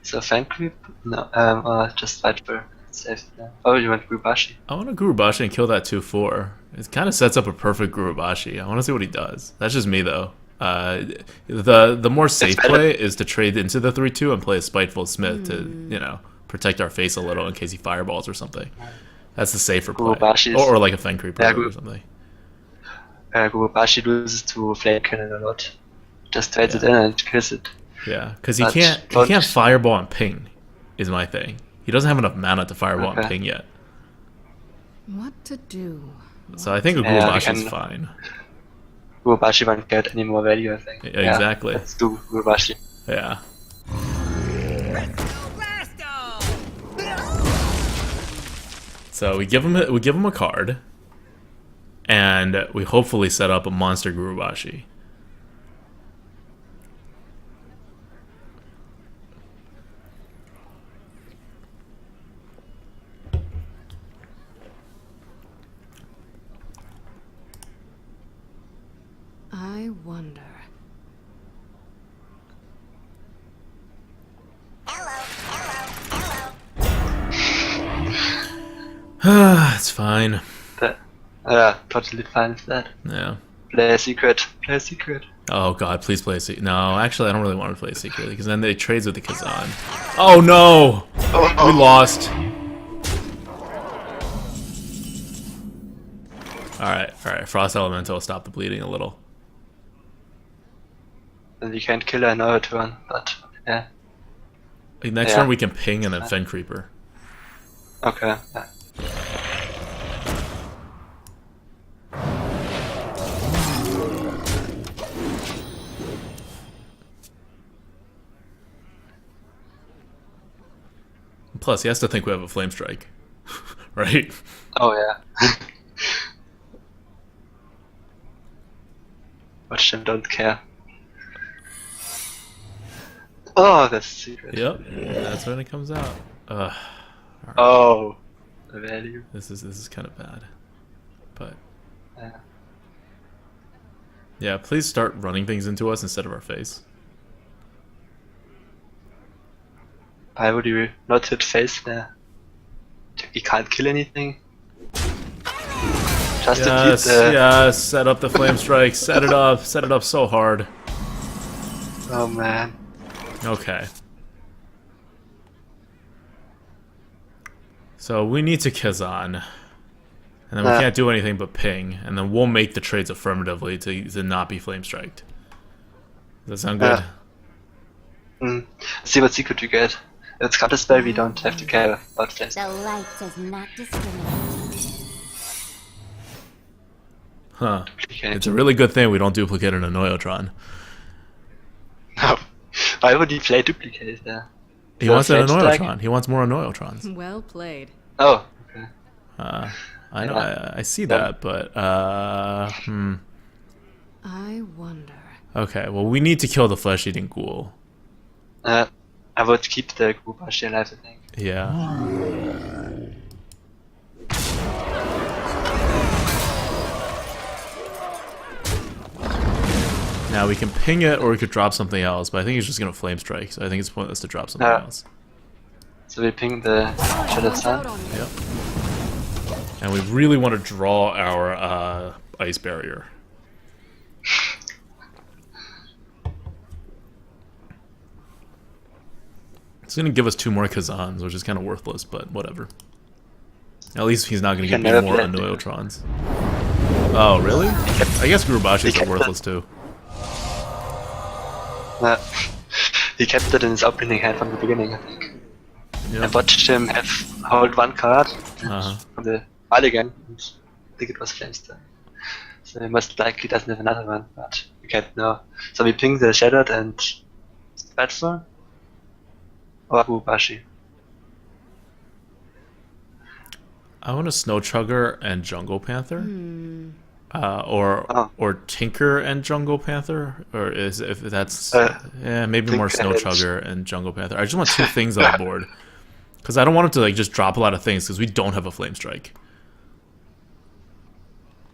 So fan creep? No, or just Viper. Safe. Yeah. Oh, you went Gubashi. I want to Gurubashi and kill that 2-4. It kind of sets up a perfect Gurubashi. I want to see what he does. That's just me, though. The more safe better. play is to trade into the 3-2 and play a Spiteful Smith to, you know, protect our face a little in case he fireballs or something. That's the safer play. Gurubashi is- Or like a Feng Creeper Yeah, or something. Gubashi loses to Flame Cannon a lot. Just trades it in and kills it. Yeah, because he But can't fireball and ping, is my thing. He doesn't have enough mana to fireball and Okay. ping yet. What to do? So I think a Yeah, we Gurubashi is can- fine. Gubashi won't get any more value, I think. Yeah, exactly. Let's do Gubashi. Yeah. So we give him a card, and we hopefully set up a monster Gurubashi. I wonder. It's fine. Yeah, totally fine with that. Yeah. Play a secret. Play a secret. Oh god, please play a secret. No, actually, I don't really want to play a secret because then they trades with the Kazan. Oh no! We lost. Alright, Frost Elemental, stop the bleeding a little. And we can't kill her another turn, but yeah. Like, next turn we can ping and then Fen Creeper. Okay. Yeah. Plus, he has to think we have a Flame Strike. Right? Oh yeah. Watch them don't care. Oh, that's a secret. Yep, that's when it comes out. Ugh. Oh, the value. This is kind of bad. But Yeah. yeah, please start running things into us instead of our face. Why would you not hit face there? You can't kill anything. Just to keep Yes, the. yes, set up the Flame Strike, set it up so hard. Oh man. Okay. So we need to Kazan. And then we can't do anything but ping. And then we'll make the trades affirmatively to not be Flame Striked. Does that sound good? See what secret you get. It's counter spell, we don't have to care about flames. The light does not discriminate. Huh. Okay. It's a really good thing we don't duplicate an Annoyotron. No. Why would he play duplicate there? He wants an Flame Strike? Annoyotron. He wants more Annoyotrons. Well played. Oh, okay. I know, I see that, but, I wonder. Okay, well, we need to kill the flesh-eating ghoul. I would keep the Gubashi alive, I think. Yeah. Now we can ping it, or we could drop something else, but I think he's just gonna Flame Strike, so I think it's pointless to drop something else. So we ping the Shattered Sun. Yep. And we really want to draw our ice barrier. It's gonna give us 2 more Kazans, which is kind of worthless, but whatever. At least he's not gonna give me more Annoyotrons. Oh, really? I guess Gurubashis are worthless too. He kept it in his opening hand from the beginning, I think. I Yep. watched him hold one card Uh-huh. from the Mulligan, and I think it was Flamestone. So he most likely doesn't have another one, but we can't know. So we ping the Shattered and Platform? Or Gubashi. I want a Snow Chugger and Jungle Panther. Or Tinker and Jungle Panther, or if that's maybe more Snow Chugger and Jungle Panther. I just want 2 things on the board because I don't want him to like just drop a lot of things because we don't have a Flame Strike.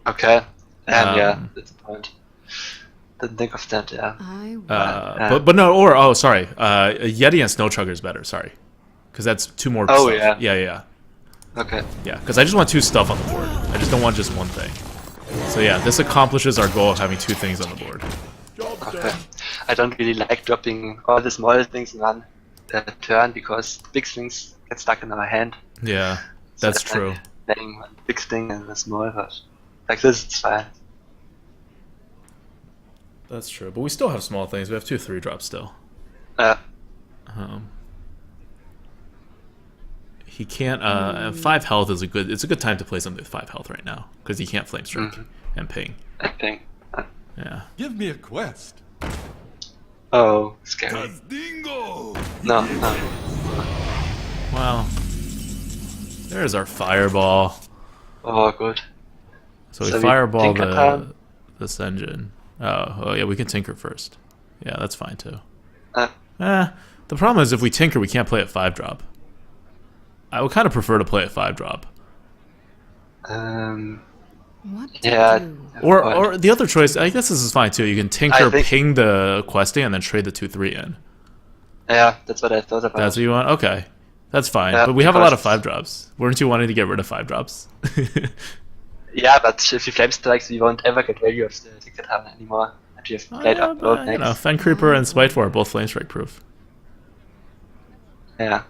Okay. Yeah, that's the point. Didn't think of that, yeah. But no, or oh sorry, Yeti and Snow Chugger is better. Sorry, because that's 2 more. Oh, stuff. yeah. Yeah. Okay. Yeah, because I just want 2 stuff on the board. I just don't want just 1 thing. So yeah, this accomplishes our goal of having 2 things on the board. Okay. I don't really like dropping all the small things in one turn because big things get stuck in our hand. Yeah, So that's it's true. like playing one big thing and a small, but like this it's fine. That's true, but we still have small things. We have 2 3-drops still. He can't. 5 health is a good. It's a good time to play something with 5 health right now because he can't Flame Strike and ping. I think. Yeah. Give me a quest. Oh, scary. Dingo! No. Well, there's our fireball. Oh, good. So we So we fireball tinker time? this engine. Oh yeah, we can tinker first. Yeah, that's fine too. Uh, The problem is if we tinker, we can't play at 5-drop. I would kind of prefer to play at 5-drop. What to yeah. do? Or the other choice, I guess this is fine too. You can tinker, I think- ping the questing, and then trade the 2/3 in. Yeah, that's what I thought about. That's what you want? Okay. That's fine. Yeah, but we have a lot of because- 5-drops. Weren't you wanting to get rid of 5-drops? Yeah, but if he flame strikes, we won't ever get value of the ticket tower anymore. And we have played upload You know, next. Fen Creeper and Spiteful are both flame strike proof. Yeah.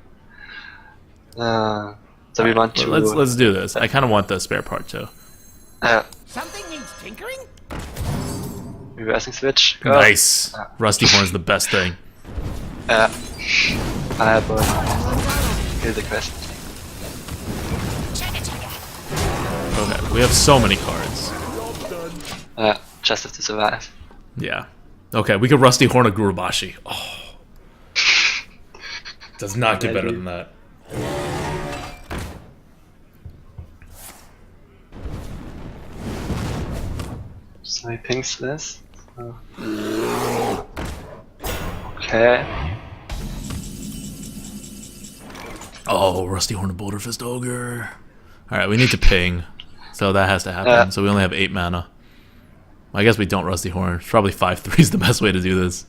So we want to. Let's do this. I kind of want the spare part too. Something needs tinkering? Reversing switch. Go. Nice. Rusty Horn's the best thing. Fireball. Kill the quest. Okay, we have so many cards. Just have to survive. Yeah. Okay, we could Rusty Horn a Gurubashi. Oh. Does not get better than that. So he pings this. Okay. Oh, Rusty Horn of Boulder Fist Ogre. Alright, we need to ping. So that has to happen. So we only have 8 mana. I guess we don't Rusty Horn. Probably 5/3 is the best way to do this.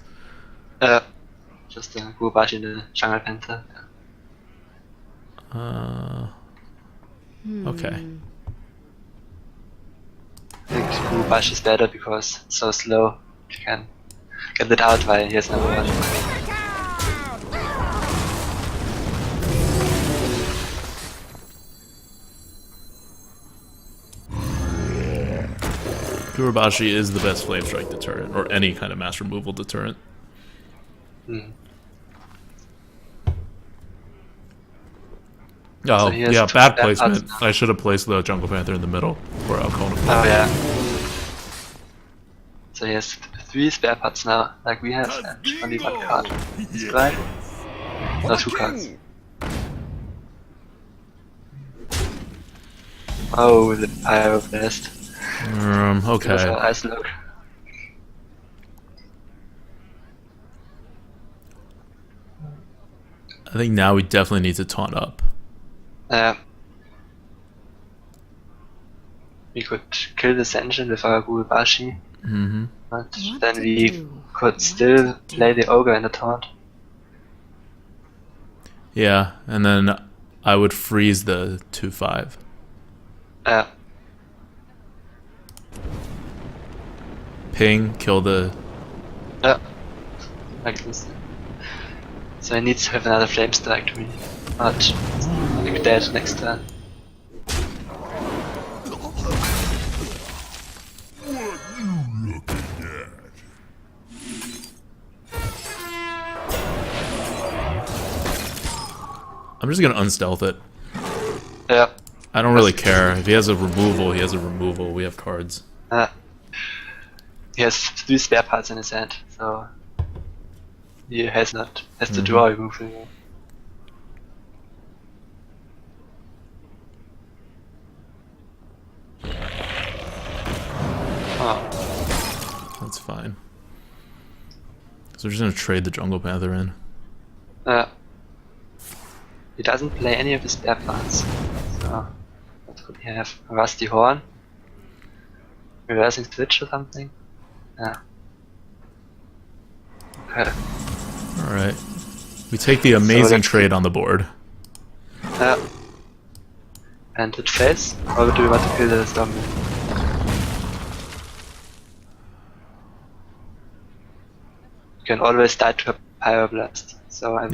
Just a Gurubashi in the Jungle Panther. Okay. I think Gurubashi is better because it's so slow. You can get it out while he has no one. Gurubashi is the best Flame Strike deterrent, or any kind of mass removal deterrent. Oh, So he has yeah, two bad spare placement. parts. I should have placed the Jungle Panther in the middle, or Alcona. Oh yeah. So he has 3 spare parts now, like we have, and only 1 card. That's right. No, 2 cards. Oh, the Pyro Blast. Okay. That's a nice look. I think now we definitely need to taunt up. We could kill this engine with our Gurubashi, but then we could still play the Ogre in the taunt. Yeah, and then I would freeze the 2/5. Ping, kill the... Like this. So I need to have another Flame Strike to me, but like dead next turn. I'm just gonna unstealth it. Yeah. I don't really care. If he has a removal, he has a removal. We have cards. He has 3 spare parts in his hand, so he has to draw a removal. Oh. That's fine. So we're just gonna trade the Jungle Panther in. He doesn't play any of his spare parts. So what could he have? A Rusty Horn? Reversing Switch or something? Yeah. Okay. Alright. We take the amazing let's- trade on the board. And hit face? Or do we want to kill the zombie? You can always die to a Pyroblast, so I'm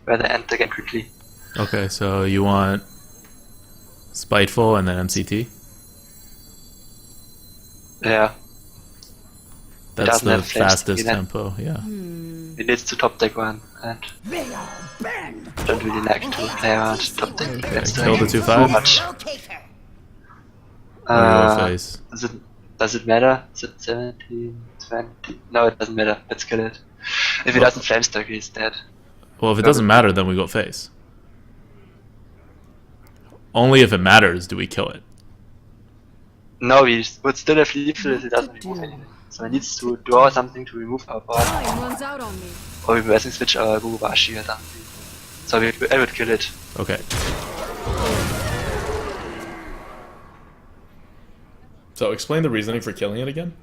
rather end the game quickly. Okay, so you want Spiteful and then MCT? Yeah, That's doesn't the have flames fastest either. tempo, yeah. it needs to top deck one, and don't really like to play around top deck. That's Kill the too 2/5? much. Or you go face? Does it matter? Is it 17, 20? No, it doesn't matter. Let's kill it. If it doesn't flame stack, he's dead. Well, if it doesn't matter, then we go face. Only if it matters do we kill it. No, we would still have lethal if it doesn't remove anything. So he needs to draw something to remove our board. Time runs out on me. Or we reversing switch our Gurubashi or something. So I would kill it. Okay. So explain the reasoning for killing it again?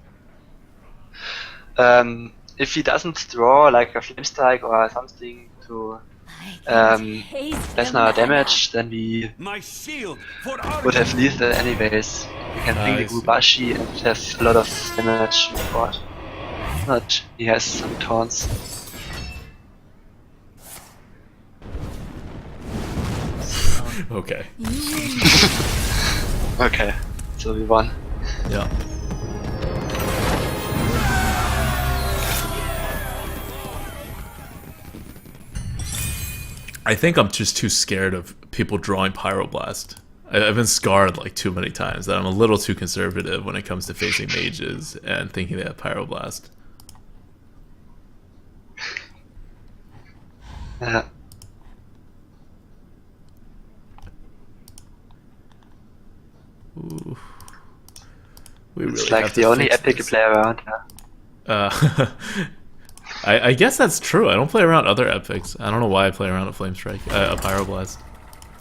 If he doesn't draw like a flame strike or something to lessen our damage, then we My shield for would have lethal anyways. You can bring I the see. Gubashi and have a lot of damage on board. But he has some taunts. Okay. You win. Okay, so we won. Yeah. I think I'm just too scared of people drawing Pyroblast. I've been scarred like too many times that I'm a little too conservative when it comes to facing mages and thinking they have Pyroblast. Yeah. Ooh. We really It's like have the to only fix epic this. player around. Yeah. I guess that's true. I don't play around other epics. I don't know why I play around a Flame Strike, a Pyroblast.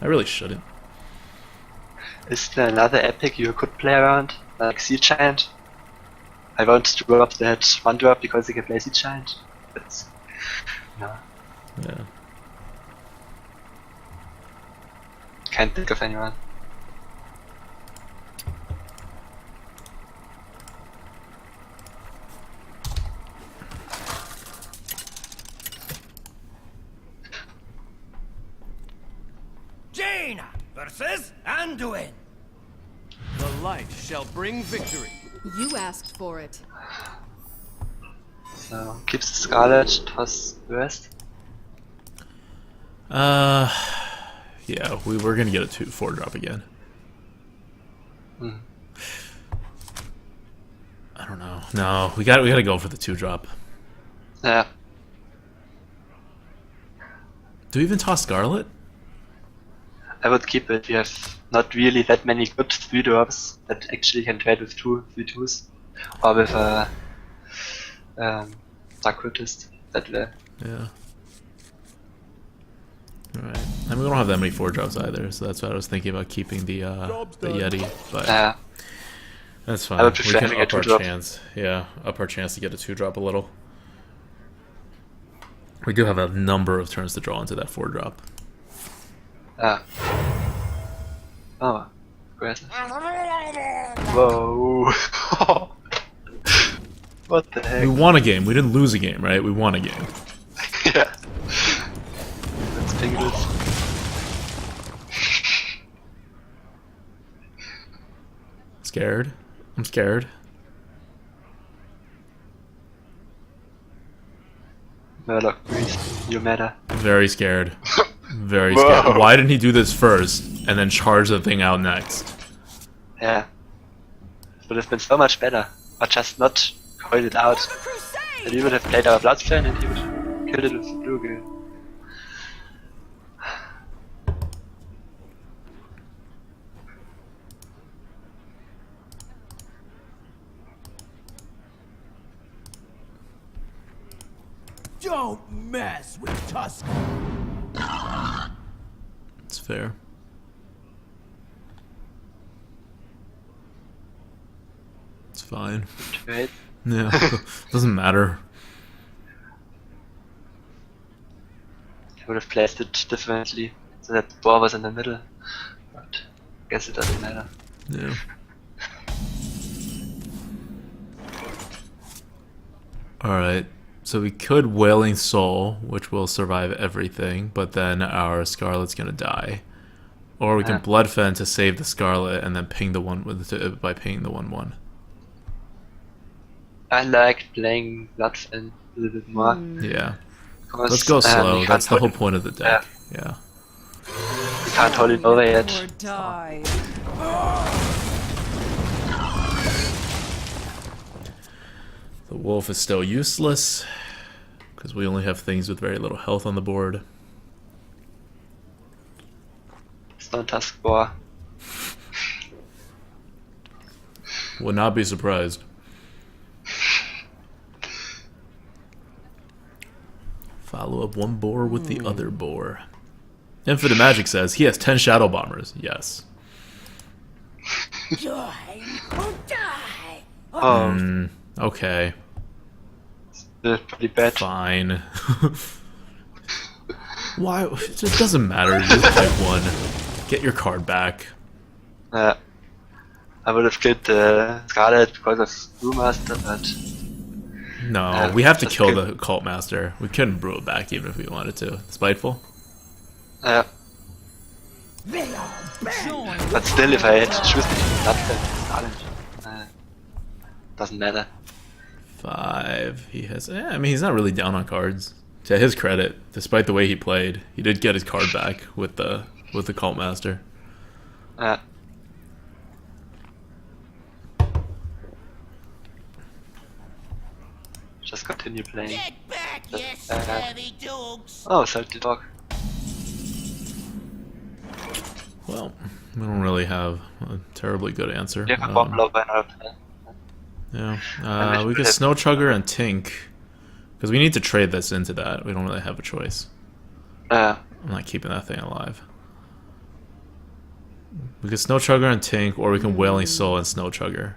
I really shouldn't. Is there another epic you could play around? Like Sea Giant? I want to drop that one drop because you can play Sea Giant. But no, Yeah. can't think of anyone. Jaina versus Anduin. The light shall bring victory. You asked for it. So keeps the Scarlet, toss the rest. Yeah, we're gonna get a 2-4 drop again. Hmm. I don't know. No, we gotta go for the 2 drop. Yeah. Do we even toss Scarlet? I would keep it. We have not really that many good 3 drops that actually can trade with 3-2s. Or with a Dark Cultist that way. Yeah. Alright. I mean, we don't have that many 4 drops either, so that's why I was thinking about keeping the Yeti, but Yeah. that's I fine. would We prefer can having a up our 2-drop. chance. Yeah, up our chance to get a 2 drop a little. We do have a number of turns to draw into that 4 drop. Yeah. Oh. Aggressive. Whoa. What the We heck? won a game. We didn't lose a game, right? We won a game. Yeah. Let's ping this. Scared? I'm scared. Murloc breathe. You matter. Very scared. Very Whoa. scared. Why didn't he do this first and then charge the thing out next? Yeah. It would have been so much better. But just not called it out. And we would have played our Bloodfan and he would have killed it with the blue girl. Don't mess with Tusk. It's fair. It's fine. Right? Yeah, doesn't matter. I would have placed it differently. So that the boar was in the middle. But I guess it doesn't matter. Yeah. Alright, so we could Wailing Soul, which will survive everything, but then our Scarlet's gonna die. Or we can Yeah. Bloodfen to save the Scarlet and then ping the one with by pinging the 1/1. I like playing Bloodfan a little bit more. Yeah. Because, Let's go slow. you That's the can't whole hold point of the deck. Yeah. You can't hold it over Or yet. die. The wolf is still useless because we only have things with very little health on the board. Stone Tusk Boar. Would not be surprised. Follow up one boar with the other boar. Infinite Magic says he has 10 Shadow Bombers. Yes. Die or die. Oh, Okay. pretty bad. Fine. Why? It just doesn't matter. You just pick one. Get your card back. I I would have killed the Scarlet because of Brewmaster, but No, we have to just kill kill- the Cult Master. We couldn't brew it back even if we wanted to. Spiteful? but still, if I had to choose between Bloodfell and Scarlet, doesn't matter. 5. He has. I mean, he's not really down on cards. To his credit, despite the way he played, he did get his card back with the Cult Master. Just continue playing. Get back, you Just, savvy dogs! Oh, salty dog. Well, we don't really have a terribly good answer. You have a bomb lover in our plan. Yeah. We could Snow Chugger and Tink. Because we need to trade this into that. We don't really have a choice. I'm not keeping that thing alive. We could Snow Chugger and Tink, or we can Wailing Soul and Snow Chugger.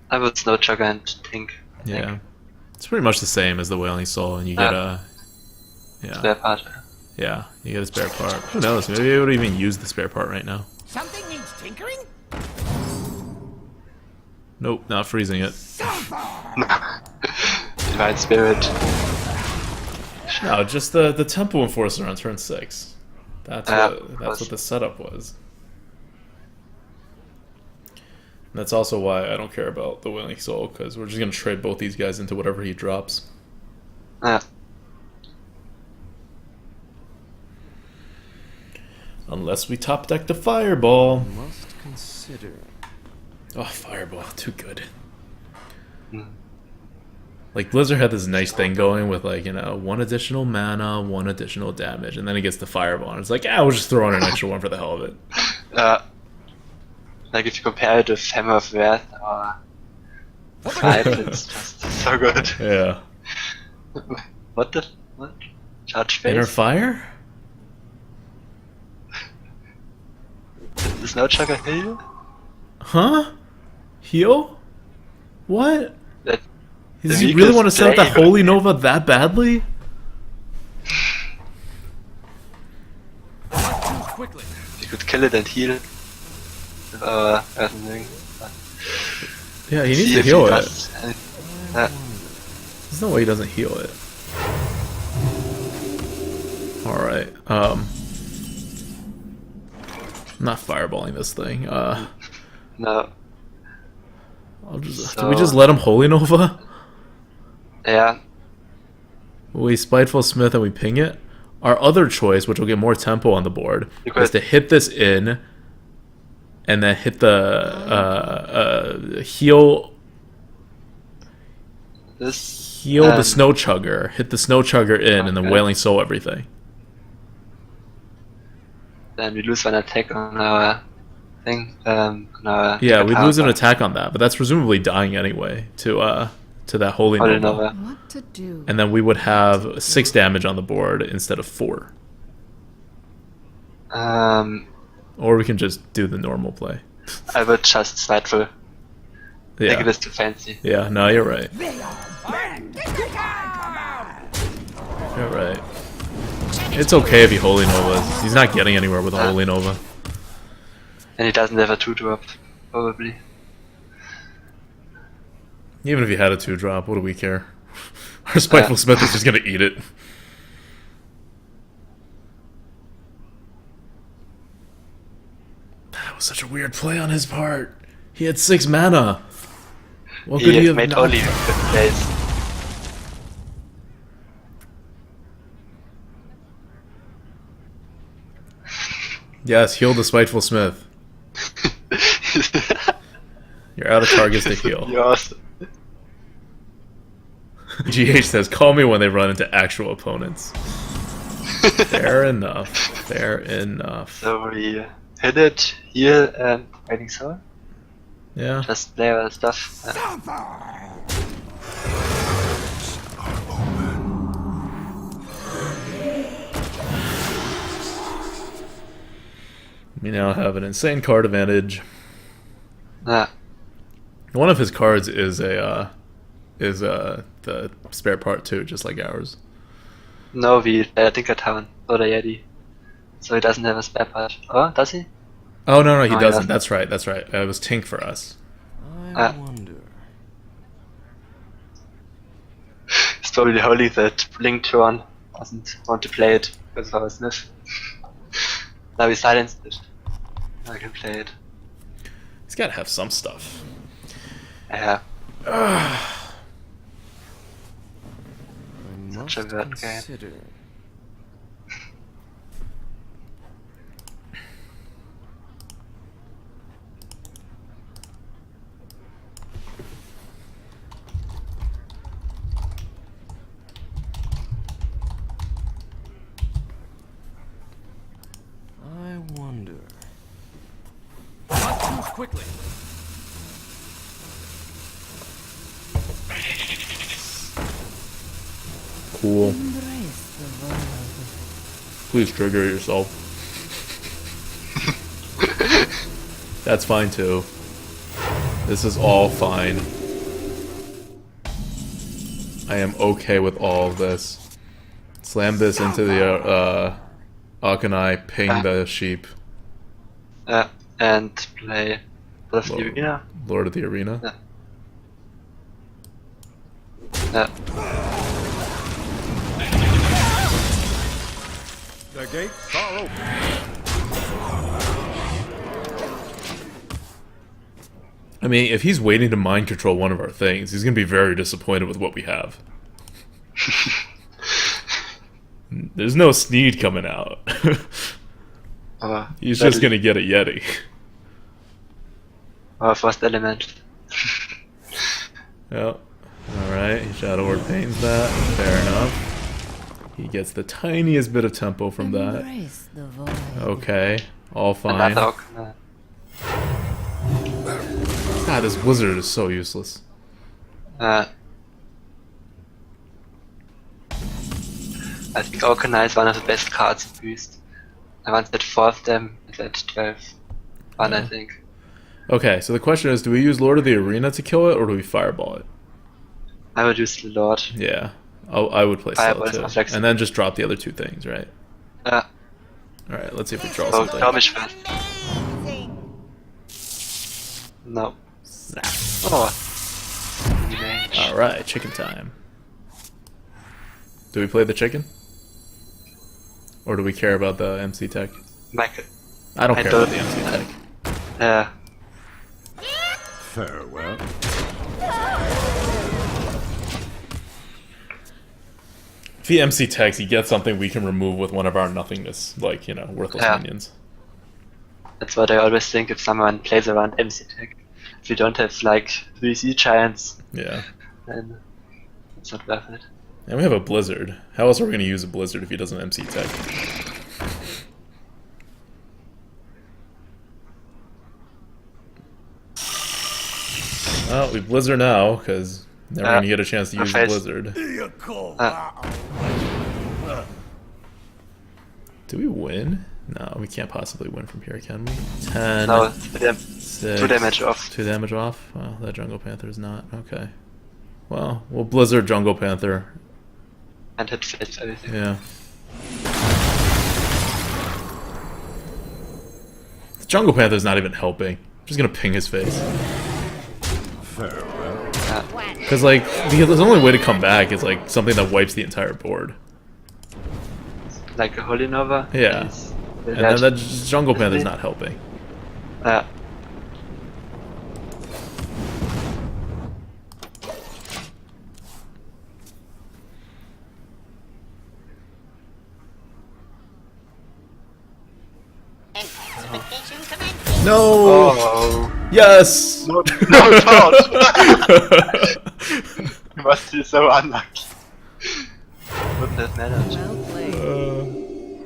I would Snow Chugger and Tink. Yeah. It's pretty much the same as the Wailing Soul, and you get a... Yeah. Spare part. Yeah, you get a spare part. Who knows? Maybe I would even use the spare part right now. Something needs tinkering? Nope, not freezing it. Divine Spirit. No, just the Tempo Enforcer on turn 6. That's was- what the setup was. And that's also why I don't care about the Wailing Soul, because we're just going to trade both these guys into whatever he drops. Unless we top deck the Fireball. Must consider. Oh, Fireball, too good. Like, Blizzard had this nice thing going with, like, you know, 1 additional mana, 1 additional damage, and then it gets the Fireball, and it's like, we'll just throw in an extra one for the hell of it. Like if you compare it with Hammer of Wrath or 5, it's just so good. Yeah. What? Charge face? Inner Fire? The Snow Chugger heal? Huh? Heal? What? That Does the he really weakest want to set up that play. Holy Nova that badly? Quickly. You could kill it and heal. With our Earthen Ring. Yeah, he needs See to if heal it. does anything. There's no way he doesn't heal it. Alright, I'm not fireballing this thing. No. Do we just let him Holy Nova? Yeah. We Spiteful Smith and we ping it? Our other choice, which will get more tempo on the board, You is could- to hit this in and then hit the heal This. the Snow Chugger, hit the Snow Chugger in, and then Okay. Wailing Soul everything. Then we lose 1 attack on our thing. On our Yeah, we power lose an bar. attack on that, but that's presumably dying anyway to that Holy Holy Nova. Nova. What to do? And then we would have 6 damage on the board instead of 4. Or we can just do the normal play. I would just Spiteful. Think it Yeah, is too fancy. yeah, no, you're right. You're right. It's okay if he Holy Novas. He's not getting anywhere with a Holy Nova. And he doesn't have a 2-drop, probably. Even if he had a 2-drop, what do we care? Our Spiteful Smith is just gonna eat it. That was such a weird play on his part. He had 6 mana. What could he He have made not- only good plays. Yes, heal the Spiteful Smith. You're out of targets to heal. You're awesome. GH says, call me when they run into actual opponents. Fair enough. Fair enough. So we hit it, heal, and Waiting Soul. Yeah. Just play our stuff. We now have an insane card advantage. Yeah. One of his cards is the spare part too, just like ours. No, we Tinker Town or the Yeti. So he doesn't have a spare part. Oh, does he? Oh no, he he doesn't. doesn't. That's right. That's right. It was Tink for us. I wonder. It's probably holy that Blink-Turn doesn't want to play it because of our sniff. Now we silenced it. Now I can play it. He's got to have some stuff. Yeah. I Such must a weird game. consider. I wonder. Not too quickly. Cool. Please trigger yourself. That's fine too. This is all fine. I am okay with all of this. Slam this into the Akanai, ping the sheep. And play Lord of the Lord. Arena. Lord of the Arena. Yeah. Yeah. The gates are open. I mean, if he's waiting to mind control one of our things, he's gonna be very disappointed with what we have. There's no Sneed coming out. He's just gonna get a Yeti. First element. Yep. Alright, Shadow Word pains that. Fair enough. He gets the tiniest bit of tempo from that. Embrace the void. Okay. All fine. Another God, this Blizzard is so useless. I think Orkana is one of the best cards in Boost. I once had 4 of them and had 12. One, I think. Okay, so the question is, do we use Lord of the Arena to kill it, or do we fireball it? I would use the Lord. Yeah. I would play Fireball Stealth is more too. flexible. And then just drop the other two things, right? Alright, let's see if we draw So, something. Skirmish first. No. Oh. Mage. Alright, chicken time. Do we play the chicken? Or do we care about the MC tech? Michael. I don't I care don't- about the MC tech. Yeah. Farewell. If he MC tags, he gets something we can remove with one of our nothingness, like, you know, worthless Yeah. minions. That's what I always think if someone plays around MC Tech. If you don't have like 3 sea giants, Yeah. then it's not worth it. And we have a Blizzard. How else are we going to use a Blizzard if he doesn't MC tech? Well, we Blizzard now, because never going to get a chance to use the face. Blizzard. Do we win? No, we can't possibly win from here, can we? 10, No, 6, 2 damage off. 2 damage off? Well, that Jungle Panther is not. Okay. Well, we'll Blizzard Jungle Panther. And hit face everything. Yeah. The Jungle Panther's not even helping. I'm just gonna ping his face. Farewell. Because, like, the only way to come back is, like, something that wipes the entire board. Like a Holy Nova. Yeah. Is And then that Jungle Panther's not helping. Yeah. No! Oh. Yes! No, no doubt. You must be so unlucky. Wouldn't have managed. Well played. You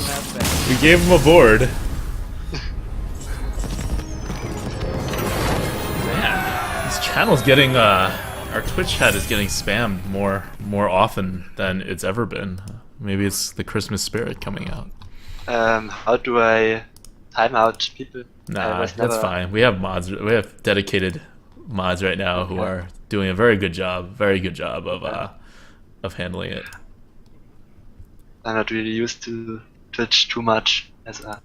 have been. We gave him a board. Man, this channel's getting, our Twitch chat is getting spammed more often than it's ever been. Maybe it's the Christmas spirit coming out. How do I time out people? I Nah, was that's never- fine. We have mods. We have dedicated mods right now who are doing a very good job of handling it. I'm not really used to Twitch too much as a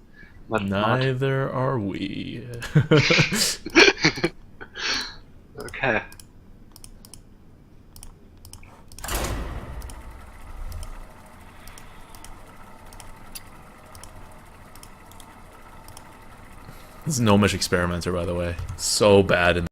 mod. Neither are we. Okay. This is Gnomish Experimenter, by the way. So bad in